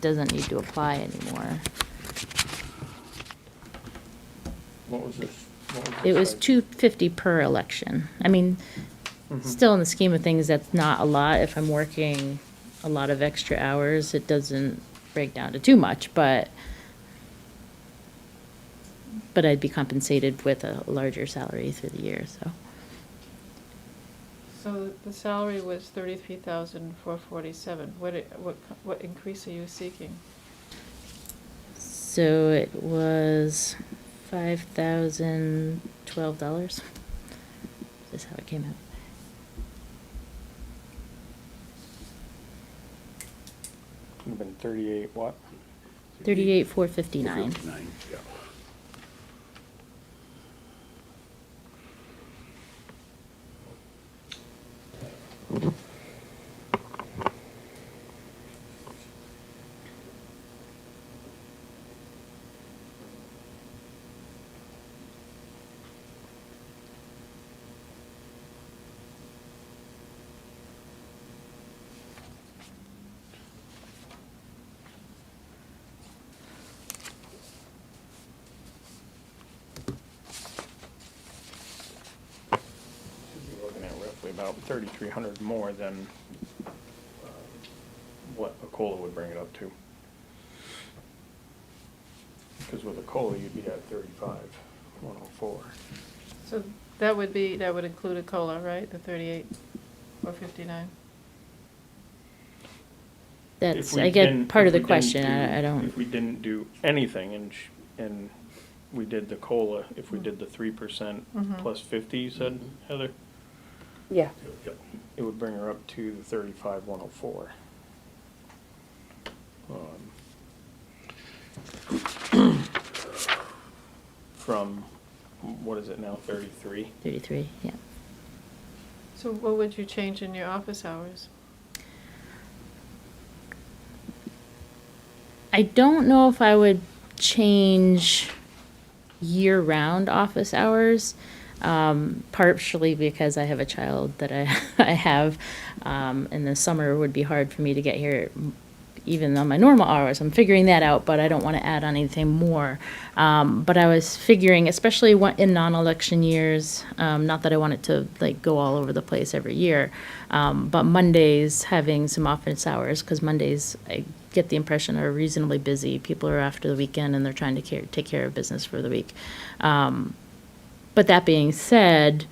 doesn't need to apply anymore. What was this? It was $250 per election. I mean, still in the scheme of things, that's not a lot. If I'm working a lot of extra hours, it doesn't break down to too much, but I'd be compensated with a larger salary through the year, so. So the salary was 33,447. What increase are you seeking? So it was $5,012. Is how it came out. Would have been 38 what? 38,459. 59, yeah. You're looking at roughly about 3,300 more than what a COLA would bring it up to. Because with a COLA, you'd be at 35,104. So that would include a COLA, right? The 38,459? That's, If we I get didn't- part of if the we didn't question, I don't. If we didn't do anything and we did the COLA, if we did the 3% plus 50, you said, Heather, Yeah. it would bring her up to the 35,104. From, what is it now, 33? 33, yeah. So what would you change in your office hours? I don't know if I would change year-round office hours, partially because I have a child that I have, and the summer would be hard for me to get here, even on my normal hours. I'm figuring that out, but I don't want to add on anything more. But I was figuring, especially in non-election years, not that I want it to like go all over the place every year, but Mondays having some office hours, because Mondays I get the impression are reasonably busy. People are after the weekend and they're trying to take care of business for the week. But that being said,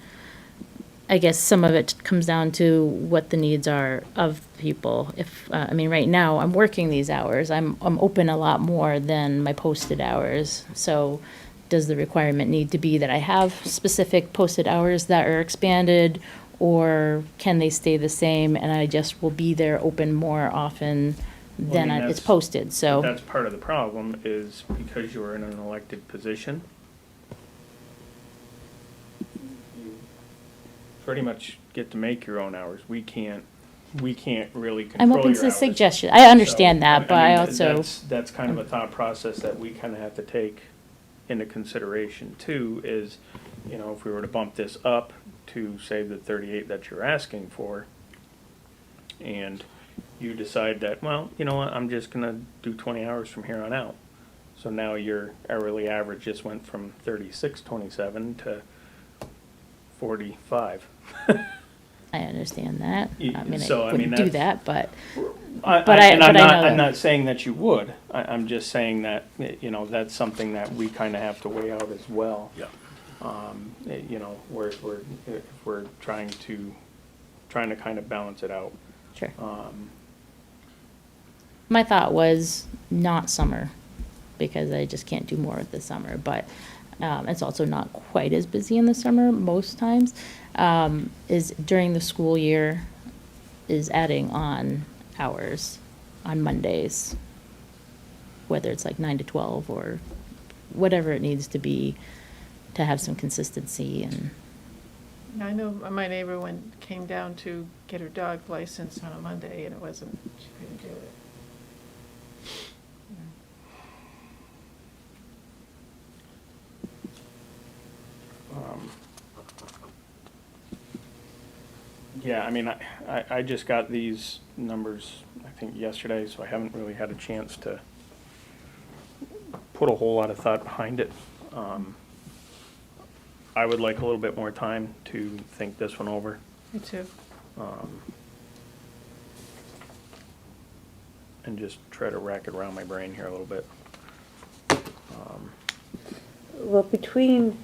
I guess some of it comes down to what the needs are of people. If I mean, right now I'm working these hours. I'm open a lot more than my posted hours. So, does the requirement need to be that I have specific posted hours that are expanded, or can they stay the same and I just will be there open more often Well, I than mean, it's that's- posted? So That's part of the problem, is because you're in an elected position, you pretty much get to make your own hours. We can't really I'm control open your to hours. suggestions. I understand So, that, but I mean, also. That's kind of a thought process that we kind of have to take into consideration too, is, you know, if we were to bump this up to say the 38 that you're asking for, and you decide that, well, you know what, I'm just gonna do 20 hours from here on out. So now your hourly average just went from 36.27 to 45. I understand that. I mean, So, I I mean, wouldn't do that's- that, but And I I'm know not, that. I'm not saying that you would. I'm just saying that, you know, that's something that we kind of have to weigh out as well. Yeah. You know, if we're trying to kind of balance it out. sure. My thought was not summer, because I just can't do more with the summer, but it's also not quite as busy in the summer most times. Is during the school year, is adding on hours on Mondays, whether it's like 9 to 12 or whatever it needs to be to have some consistency. And I know my neighbor came down to get her dog license on a Monday, and it wasn't, she couldn't do it. Yeah, I mean, I just got these numbers, I think, yesterday, so I haven't really had a chance to put a whole lot of thought behind it. I would like a little bit more time to think this one over. Me too. And just try to rack it around my brain here a little bit. Well, between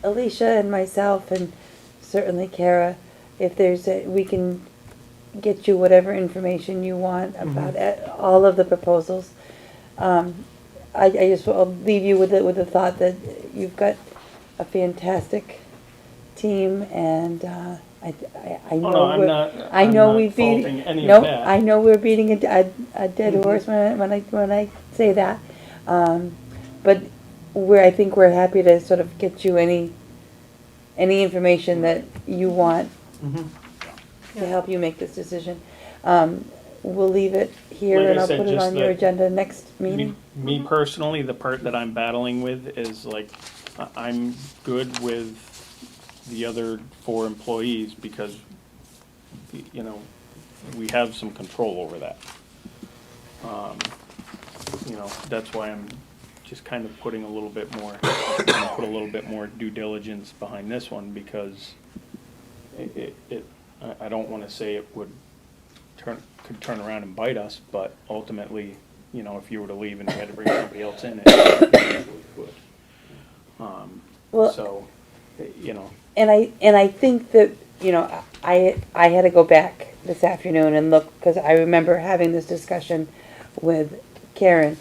Alicia and myself, and certainly Kara, if we can get you whatever information you want about all of the proposals. I just will leave you with the thought that you've got a fantastic team, and I know no, I'm we're- not- I I'm know not we beat faulting any of no, that. I know we're beating a dead horse when I say that, but I think we're happy to sort of get you any information that you want to help you make this decision. We'll leave it here, Like I and I'll said, put it just on your that- agenda next meeting. Me personally, the part that I'm battling with is like, I'm good with the other 4 employees because, you know, we have some control over that. You know, that's why I'm just kind of putting a little bit more, put a little bit more due diligence behind this one, because I don't wanna say it could turn around and bite us, but ultimately, you know, if you were to leave and you had to bring somebody else in, it potentially could. Well- So, you know, And I think that, you know, I had to go back this afternoon and look, because I remember having this discussion with Karen.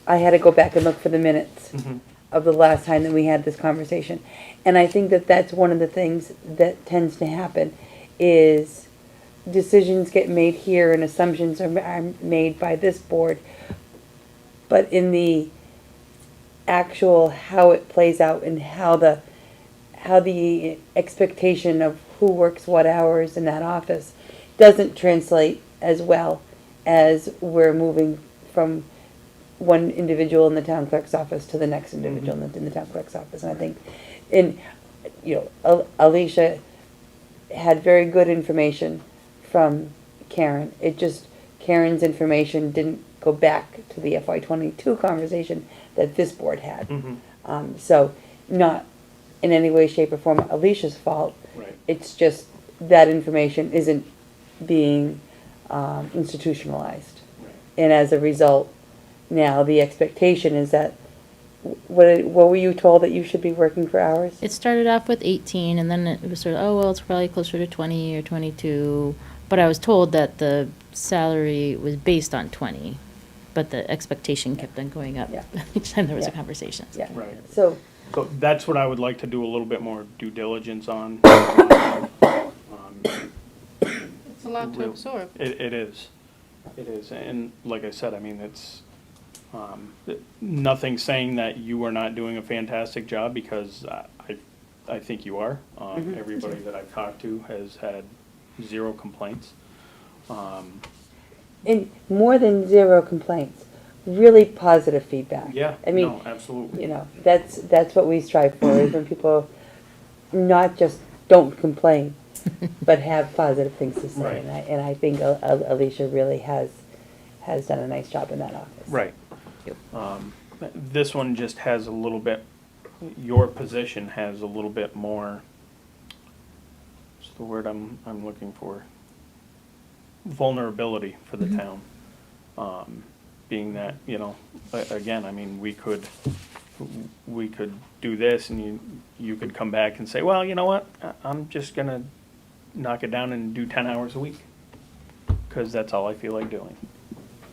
I had to go back and look for the minutes of the last time that we had this conversation. And I think that that's one of the things that tends to happen, is decisions get made here and assumptions are made by this board. But in the actual how it plays out and how the expectation of who works what hours in that office doesn't translate as well as we're moving from one individual in the town clerk's office to the next individual in the town clerk's office. And I think, Alicia had very good information from Karen. It just, Karen's information didn't go back to the FY22 conversation that this board had. So not in any way, shape, or form Alicia's fault. Right. It's just that information isn't being institutionalized. And as a result, now the expectation is that, what were you told, that you should be working for hours? it started off with 18, and then it was sort of, oh, well, it's probably closer to 20 or 22. But I was told that the salary was based on 20, but the expectation kept on going up Yeah. each time there was a Yeah. conversation. Yeah. Right. So, So that's what I would like to do a little bit more due diligence on. It's a lot to Real- absorb. It is. It is. And like I said, I mean, it's, nothing saying that you are not doing a fantastic job, because I think you are. Everybody that I've talked to has had 0 complaints. and more than 0 complaints, really positive feedback. Yeah, I mean, no, absolutely. you know, that's what we strive for, is when people not just don't complain, but have positive things to say. Right. And I think Alicia really has done a nice job in that office. Right. Yep. This one just has a little bit, your position has a little bit more, what's the word I'm looking for? Vulnerability for the town. Being that, you know, again, I mean, we could do this and you could come back and say, well, you know what, I'm just gonna knock it down and do 10 hours a week. Cause that's all I feel like doing.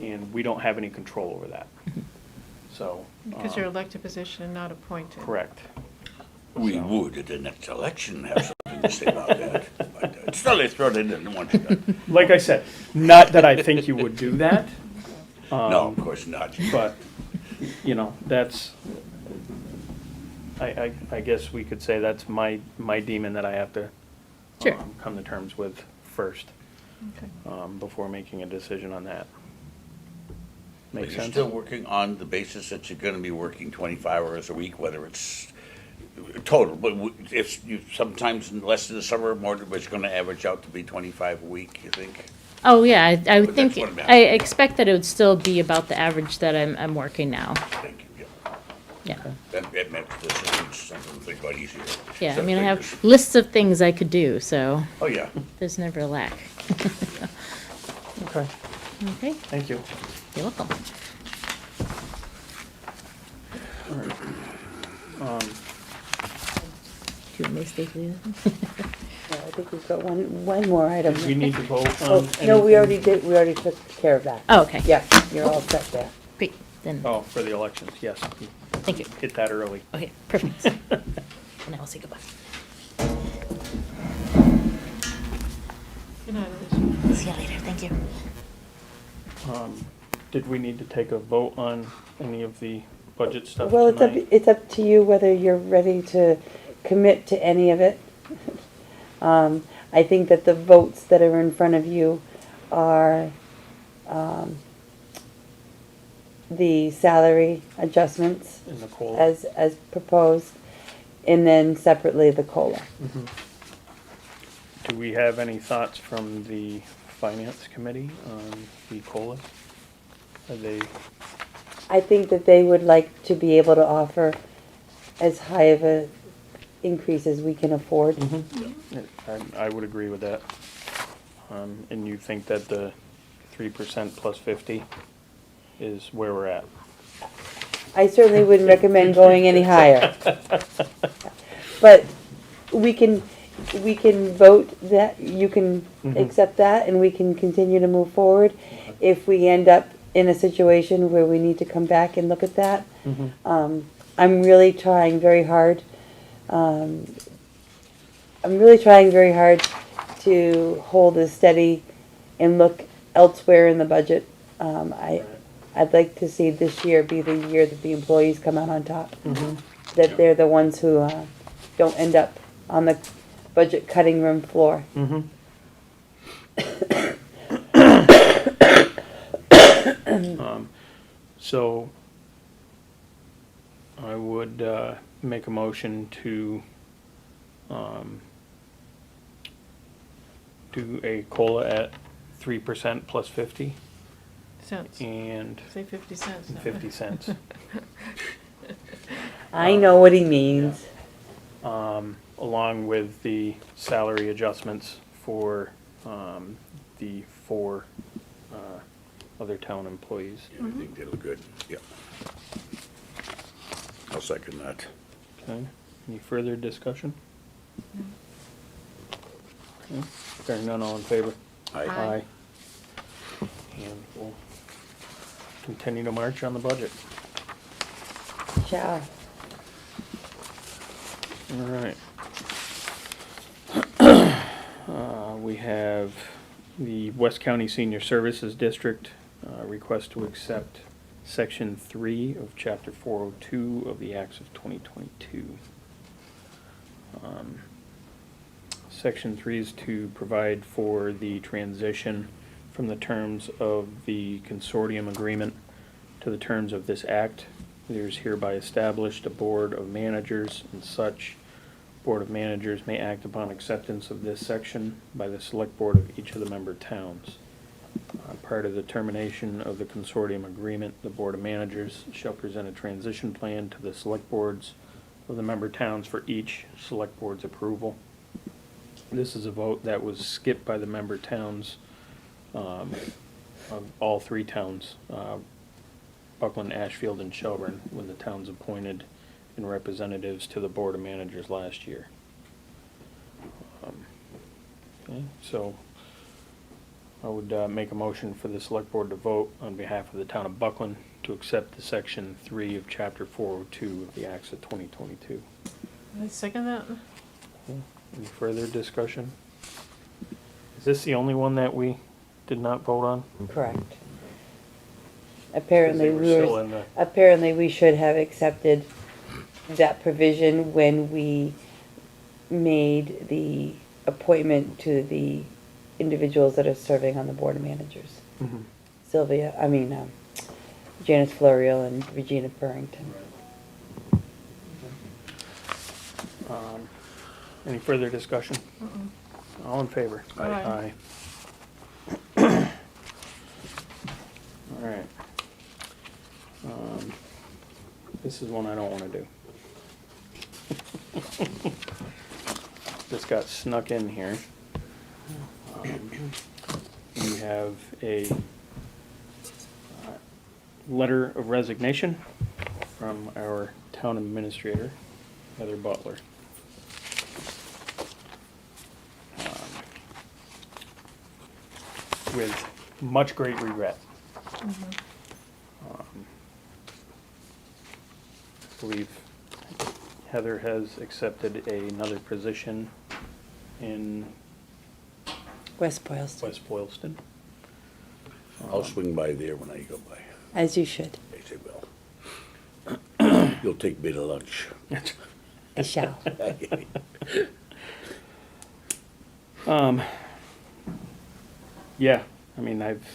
And we don't have any control over that. So. Because you're elected position and not appointed. Correct. We would at the next election have something to say about that, but still they throw it in and want to. Like I said, not that I think you would do that. No, of course not. But, you know, that's, I guess we could say that's my demon that I have to Sure. come to terms with first, Okay. before making a decision on that. Make But you're sense? still working on the basis that you're gonna be working 25 hours a week, whether it's total, but if you, sometimes less in the summer, more, but it's gonna average out to be 25 a week, you think? Oh, yeah, I But would think, that's what I'm I asking. expect that it would still be about the average that I'm working now. Thank you, yeah. Yeah. That makes the system something to think about easier. Yeah, I Set mean, I figures. have lists of things I could do, so Oh, yeah. there's never a lack. Okay, Okay, thank you. you're welcome. Do you want me to stay for the other one? Yeah, I think we've got one more item. Do we need to vote Oh, on no, we already anything? did, we already took care of that. Oh, okay. Yeah, you're all set there. Great, then, Oh, for the elections, yes. thank you. Hit that early. Okay, perfect. And I will say goodbye. Good night, Alicia. See you later, thank you. Did we need to take a vote on any of the budget stuff Well, tonight? it's up to you whether you're ready to commit to any of it. I think that the votes that are in front of you are, the salary adjustments In the COLA? as proposed, and then separately the COLA. Mhm. Do we have any thoughts from the finance committee on the COLA? Are they, I think that they would like to be able to offer as high of a increase as we can afford. I would agree with that. And you think that the 3% plus 50 is where we're at? I certainly wouldn't recommend going any higher. But we can vote that, you can accept that, and we can continue to move forward. If we end up in a situation where we need to come back and look at that, I'm really trying very hard. To hold this steady and look elsewhere in the budget. I'd like to see this year be the year that the employees come out on top. That they're the ones who don't end up on the budget cutting room floor. So I would make a motion to do a COLA at 3% plus 50 Cents. and Say 50 cents. now. 50 cents. I know what he means. Along with the salary adjustments for the 4 other town employees. Yeah, I think that'll good, yeah. I'll second that. Okay, any further discussion? Okay, hearing none, all in favor? Aye. And we'll continue to march on the budget. Ciao. All right. We have the West County Senior Services District request to accept Section 3 of Chapter 402 of the Acts of 2022. Section 3 is to provide for the transition from the terms of the consortium agreement to the terms of this act. There is hereby established a board of managers and such Board of Managers may act upon acceptance of this section by the select board of each of the member towns. Prior to the termination of the consortium agreement, the Board of Managers shall present a transition plan to the select boards of the member towns for each select board's approval. This is a vote that was skipped by the member towns, of all three towns, Buckland, Ashfield, and Shelburne, when the towns appointed in representatives to the Board of Managers last year. Okay, so I would make a motion for the select board to vote on behalf of the town of Buckland to accept the section 3 of chapter 402 of the Acts of 2022. I second that. Any further discussion? Is this the only one that we did not vote on? Correct. 'Cause Apparently, they were still in the, apparently we should have accepted that provision when we made the appointment to the individuals that are serving on the Board of Managers. Mhm. Janice Florial and Regina Burrington. Any further discussion? All in favor? Aye. All right. This is one I don't wanna do. This got snuck in here. We have a letter of resignation from our town administrator, Heather Butler. With much great regret. I believe Heather has accepted another position in West Boylston, West Boylston. I'll swing by there when I go by. as you should. I say, well, you'll take me to lunch. I shall. Yeah, I mean, I've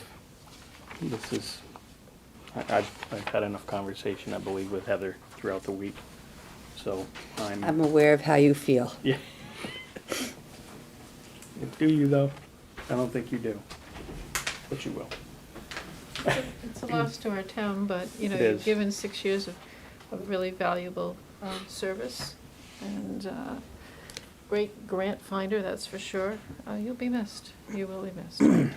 had enough conversation, I believe, with Heather throughout the week, so I'm aware of how you feel. yeah. Do you, though? I don't think you do, but you will. It's a loss to our town, but, you know, It you've is. given 6 years of really valuable service, and great grant finder, that's for sure. You'll be missed. You will be missed.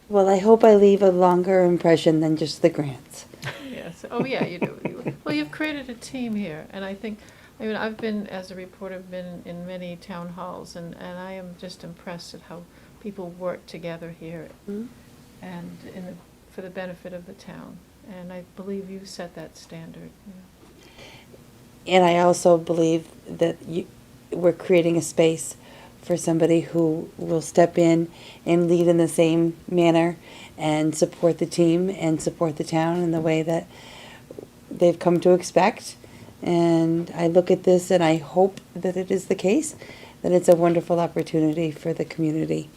Well, I hope I leave a longer impression than just the grants. Yes. Oh, yeah, you do. Well, you've created a team here, and I think, I mean, I've been, as a reporter, been in many town halls, and I am just impressed at how people work together here, and for the benefit of the town. And I believe you set that standard. Yeah. And I also believe that we're creating a space for somebody who will step in and lead in the same manner and support the team and support the town in the way that they've come to expect. And I look at this and I hope that it is the case, that it's a wonderful opportunity for the community.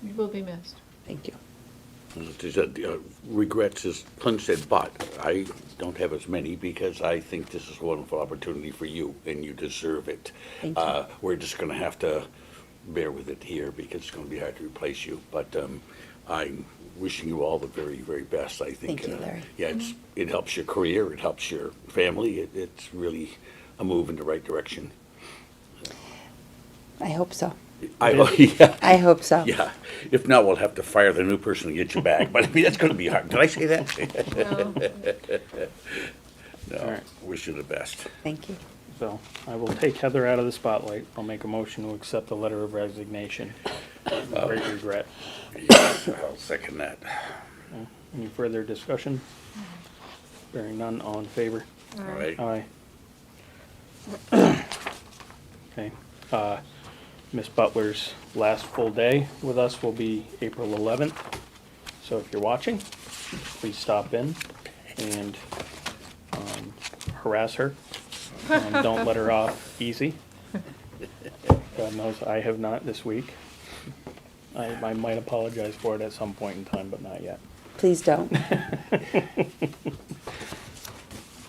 You will be missed. Thank you. She said, regrets, as Clint said, but I don't have as many because I think this is a wonderful opportunity for you and you deserve it. Thank you. We're just gonna have to bear with it here because it's gonna be hard to replace you, but I'm wishing you all the very, very best, I think. Thank you, Larry. Yeah, it helps your career, it helps your family, it's really a move in the right direction. I hope so. Yeah. I hope so. Yeah, if not, we'll have to fire the new person to get you back, but I mean, that's gonna be hard. Did I say that? Well, No, Alright. wish you the best. Thank you. So I will take Heather out of the spotlight. I'll make a motion to accept the letter of resignation. With great regret. Yeah, I'll second that. Any further discussion? Bearing none, all in favor? All right. Aye. Okay, Miss Butler's last full day with us will be April 11th. So if you're watching, please stop in and harass her. Don't let her off easy. God knows I have not this week. I might apologize for it at some point in time, but not yet. Please don't. I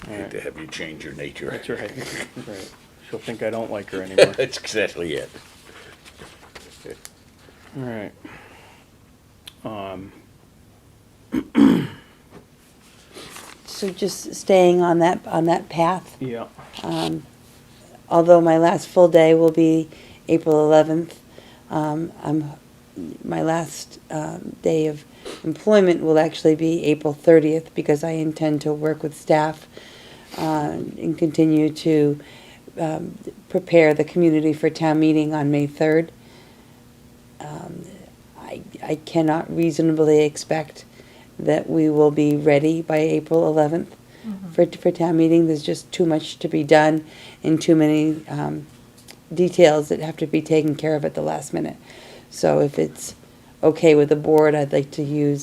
hate to have you change your nature. That's right, that's right. she'll think I don't like her anymore. That's exactly it. All right. So just staying on that path. Yeah. Although my last full day will be April 11th, my last day of employment will actually be April 30th because I intend to work with staff and continue to prepare the community for town meeting on May 3rd. I cannot reasonably expect that we will be ready by April 11th for town meeting. There's just too much to be done and too many details that have to be taken care of at the last minute. So if it's okay with the board, I'd like to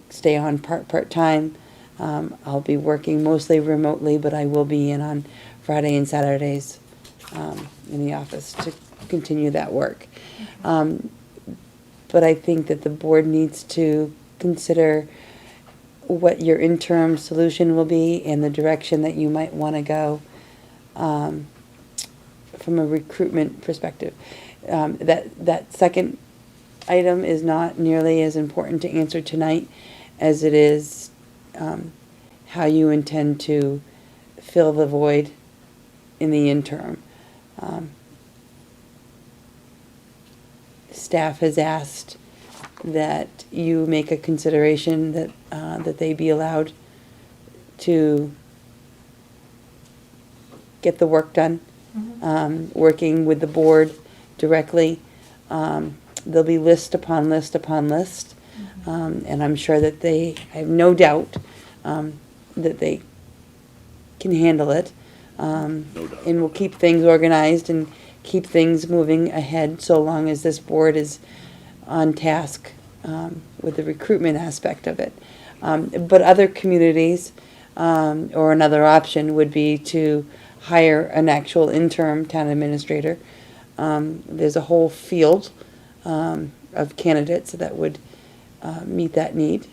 stay on part-time. I'll be working mostly remotely, but I will be in on Friday and Saturdays in the office to continue that work. But I think that the board needs to consider what your interim solution will be and the direction that you might want to go from a recruitment perspective. That second item is not nearly as important to answer tonight as it is how you intend to fill the void in the interim. Staff has asked that you make a consideration that they be allowed to get the work done, working with the board directly. There'll be list upon list upon list, and I'm sure that I have no doubt that they can handle it, No doubt. and will keep things organized and keep things moving ahead so long as this board is on task with the recruitment aspect of it. But other communities, or another option would be to hire an actual interim town administrator. There's a whole field of candidates that would meet that need,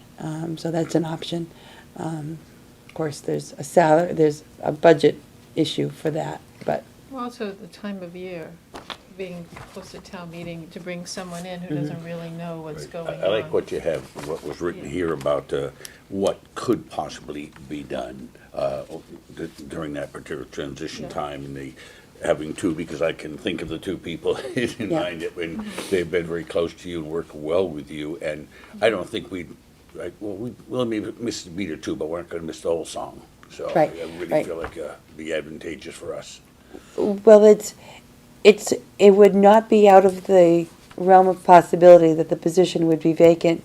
so that's an option. Of course, there's a budget issue for that, but Also, the time of year, being close to town meeting, to bring someone in who doesn't really know what's Right. going on. I like what you have, what was written Yeah. here about what could possibly be done during that particular transition Yeah. time, and having two, because I can think of the two people in Yeah. mind, when they've been very close to you and worked well with you, and I don't think we'll maybe miss a beat or two, but we're not gonna miss the whole song. So Right, I really right. feel like it'd be advantageous for us. well, it would not be out of the realm of possibility that the position would be vacant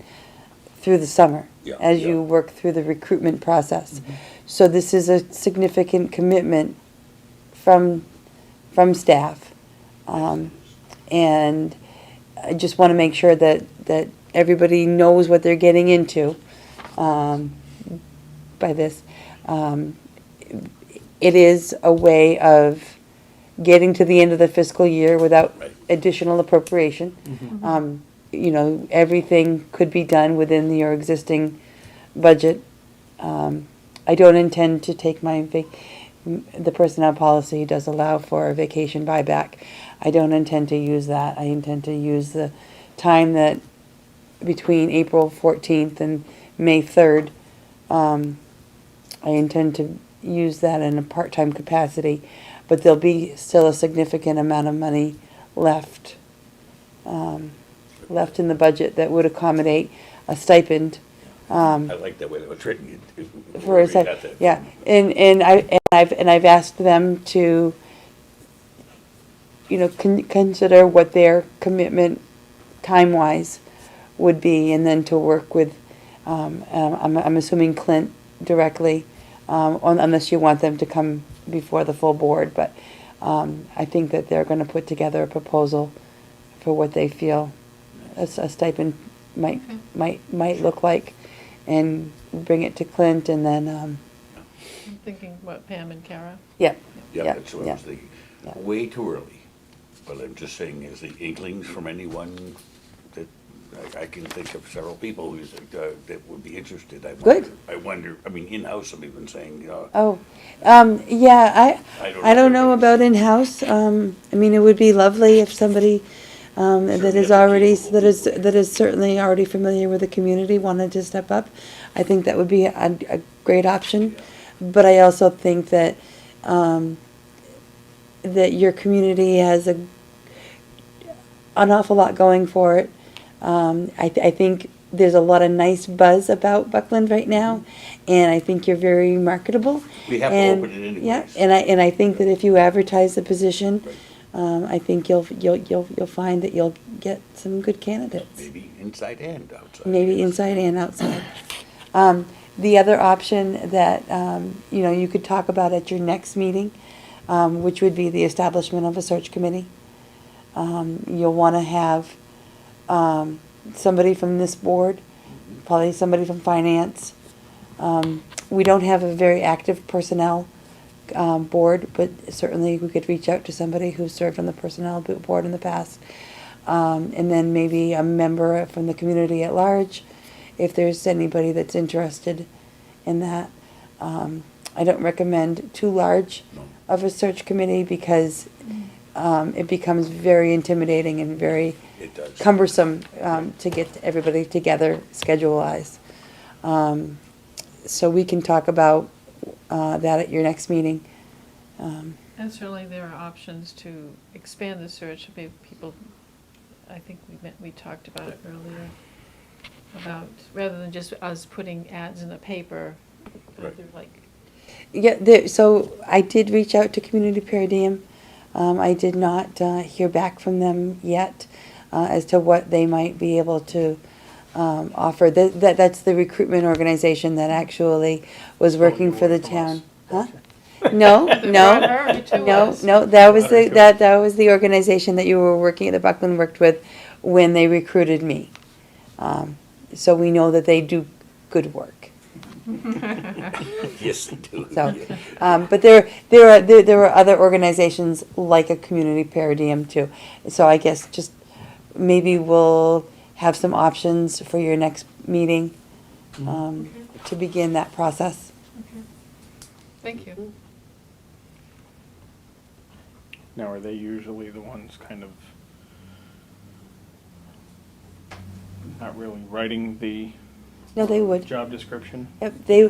through the summer Yeah, as yeah. you work through the recruitment process. So this is a significant commitment from staff. And I just want to make sure that everybody knows what they're getting into by this. It is a way of getting to the end of the fiscal year without Right. additional appropriation. Everything could be done within your existing budget. I don't intend to take the personnel policy does allow for a vacation buyback. I don't intend to use that. I intend to use the time that between April 14th and May 3rd. I intend to use that in a part-time capacity, but there'll be still a significant amount of money left in the budget that would accommodate a stipend. I like that way that was written. For a Wherever you sec, got that yeah, from. and I've asked them to, consider what their commitment time-wise would be, and then to work with, I'm assuming Clint directly, unless you want them to come before the full board, but I think that they're gonna put together a proposal for what they feel a stipend might look like, and bring it to Clint, and then, I'm thinking, what, Pam and Kara? yeah. Yeah, that's what I was thinking. Yeah. Way too early. But I'm just saying, is the inklings from anyone that I can think of several people who's, that would be interested. Good. I wonder, I mean, in-house, some have been saying, Oh, yeah, I don't know about in-house. I mean, it would be lovely if somebody, that is already, that is certainly already familiar with the community wanted to step up. I think that would be a great option. But I also think that, that your community has an awful lot going for it. I think there's a lot of nice buzz about Buckland right now, and I think you're very marketable. We have to And- open it anyways. Yeah, and I think that if you advertise the position, I think you'll find that you'll get some good candidates. maybe inside and outside. Maybe inside and outside. The other option that, you could talk about at your next meeting, which would be the establishment of a search committee. You'll want to have somebody from this board, probably somebody from finance. We don't have a very active personnel board, but certainly we could reach out to somebody who served on the personnel board in the past. And then maybe a member from the community at large, if there's anybody that's interested in that. I don't recommend too large of a search committee because it becomes very intimidating and very It does. cumbersome to get everybody together schedule-wise. So we can talk about that at your next meeting. And certainly there are options to expand the search. Maybe people, I think we talked about it earlier, about, rather than just us putting ads in the paper, Right. they're like, Yeah, so I did reach out to Community Paradigm. I did not hear back from them yet as to what they might be able to offer. That's the recruitment organization that actually was working you for the work from us. town. Huh? No, no, brought her to no, us. no, that was that was the organization that you were working, that Buckland worked with when they recruited me. So we know that they do good work. Yes, they do. So, but there are other organizations like a Community Paradigm too. So I guess just maybe we'll have some options for your next meeting to begin that process. thank you. Now, are they usually the ones kind of not really writing the No, they would. job description? Yep, they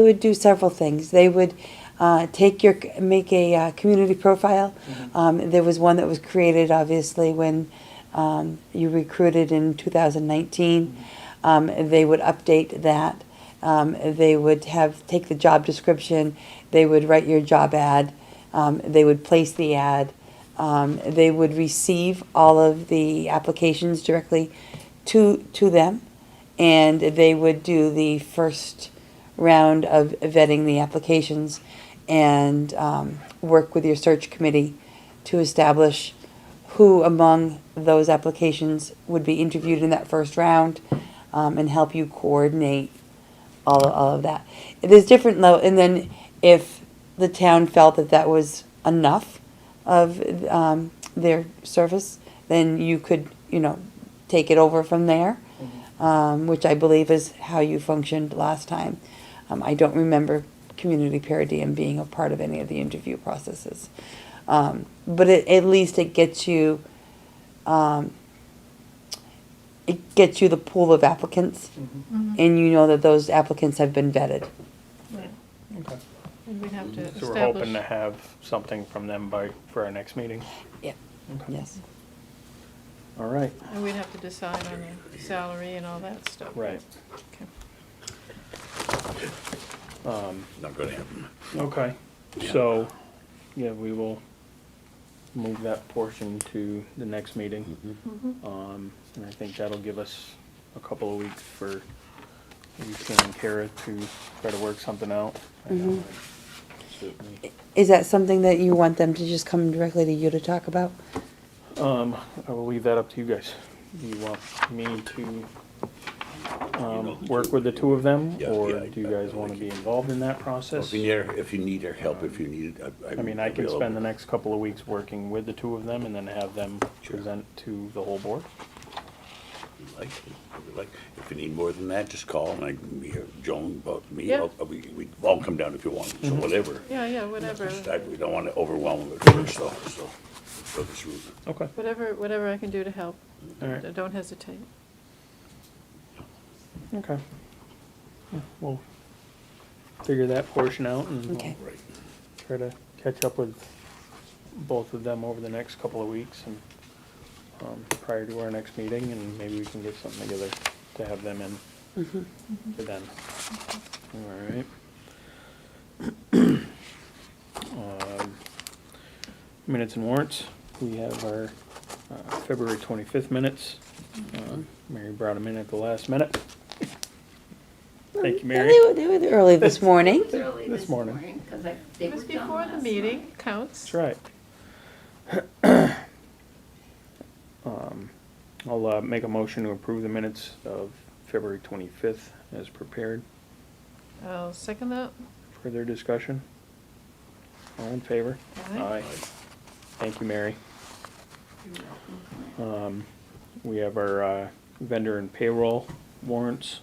would do several things. They would make a community profile. There was one that was created obviously when you recruited in 2019. They would update that. They would take the job description. They would write your job ad. They would place the ad. They would receive all of the applications directly to them. And they would do the first round of vetting the applications and work with your search committee to establish who among those applications would be interviewed in that first round and help you coordinate all of that. There's different and then if the town felt that that was enough of their service, then you could, take it over from there. Which I believe is how you functioned last time. I don't remember Community Paradigm being a part of any of the interview processes. But at least it gets you the pool of applicants, and you know that those applicants have been vetted. Right. Okay. And we'd have to So we're establish. hoping to have something from them for our next meeting? Yeah, Okay. yes. All right. And we'd have to decide on the salary and all that stuff. Right. Okay. Not gonna happen. Okay, so, yeah, we will move that portion to the next meeting. And I think that'll give us a couple of weeks for Lisa and Kara to try to work something out. I know, certainly. Is that something that you want them to just come directly to you to talk about? I will leave that up to you guys. Do you want me to work with the two of them? Yeah, Or yeah, do you guys want to be involved in that Well, process? if you need our help, if you need it, I mean, I can spend the next couple of weeks working with the two of them and then have them present to the whole board. If you need more than that, just call, and I can be here, Joan, me, Yeah. we all come down if you want, so whatever. Yeah, whatever. We don't want to overwhelm them at first, so for this reason. Okay. Whatever I can do to help. All right. Don't hesitate. Okay. Yeah, we'll figure that portion out and Okay. Right. try to catch up with both of them over the next couple of weeks and prior to our next meeting, and maybe we can get something together to have them in for then. All right. Minutes and warrants. We have our February 25th minutes. Mary brought them in at the last minute. Thank you, Mary. They were early this morning. It's early This this morning. morning, because they It were was done before the last meeting, night. counts. That's right. I'll make a motion to approve the minutes of February 25th as prepared. I'll second that. Further discussion? All in favor? Aye. Thank you, Mary. We have our vendor and payroll warrants,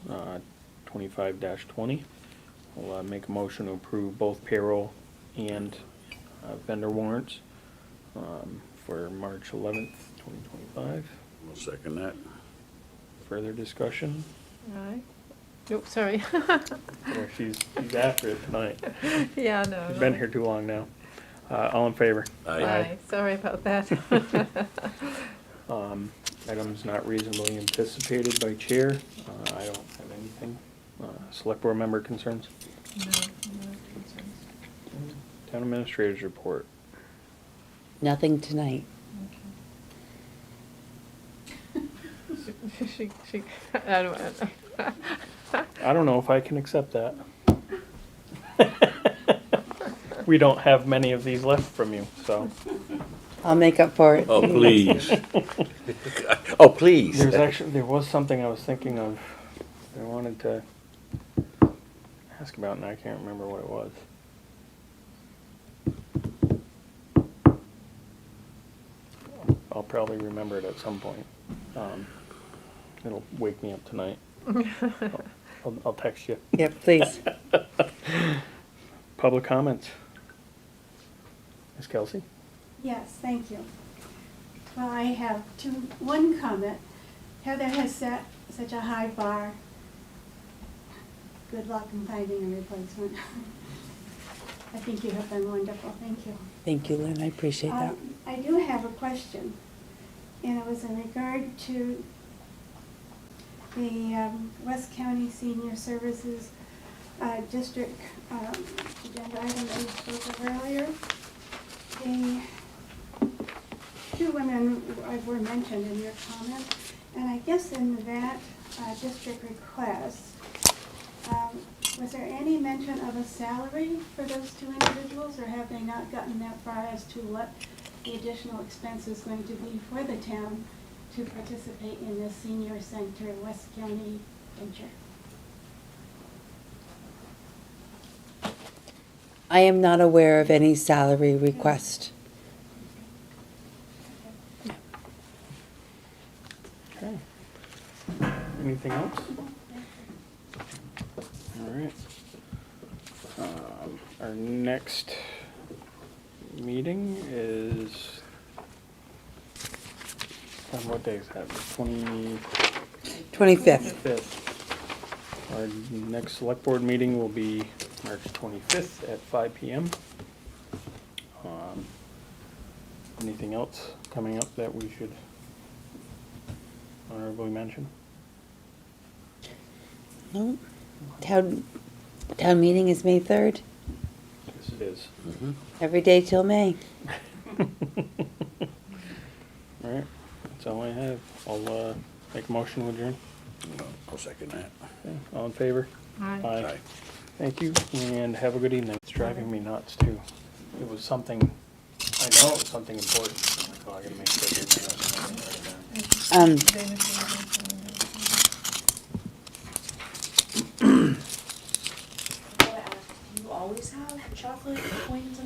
25-20. I'll make a motion to approve both payroll and vendor warrants for March 11th, 2025. I'll second that. Further discussion? Aye. Nope, sorry. Or she's after it tonight. Yeah, no. She's been here too long now. All in favor? Aye, sorry about that. Items not reasonably anticipated by chair. I don't have anything. Select board member concerns? No concerns. Town administrator's report. Nothing tonight. She, I don't, I don't know if I can accept that. We don't have many of these left from you, so. I'll make up for it. Oh, please. Oh, please. There was something I was thinking of that I wanted to ask about, and I can't remember what it was. I'll probably remember it at some point. It'll wake me up tonight. I'll text you. Yep, please. Public comments. Ms. Kelsey? Yes, thank you. Well, I have one comment. Heather has set such a high bar. Good luck in finding a replacement. I think you have been wonderful, thank you. Thank you, Lynn, I appreciate that. I do have a question, and it was in regard to the West County Senior Services District agenda item that we spoke of earlier. The two women were mentioned in your comment, and I guess in that district request, was there any mention of a salary for those two individuals, or have they not gotten that far as to what the additional expense is going to be for the town to participate in this senior center West County venture? I am not aware of any salary request. Okay. Anything else? All right. Our next meeting is, on what day is that? 25th. 25th. Our next select board meeting will be March 25th at 5 p.m. Anything else coming up that we should honorably mention? No. Town meeting is May 3rd, Yes, it is. every day till May. All right, that's all I have. I'll make a motion to adjourn. I'll second that. Okay, all in favor? Aye. Aye. Thank you, and have a good evening. It's driving me nuts, too. It was something, I know it was something important. I'm like, oh, I gotta make sure. Do you always have chocolate coins and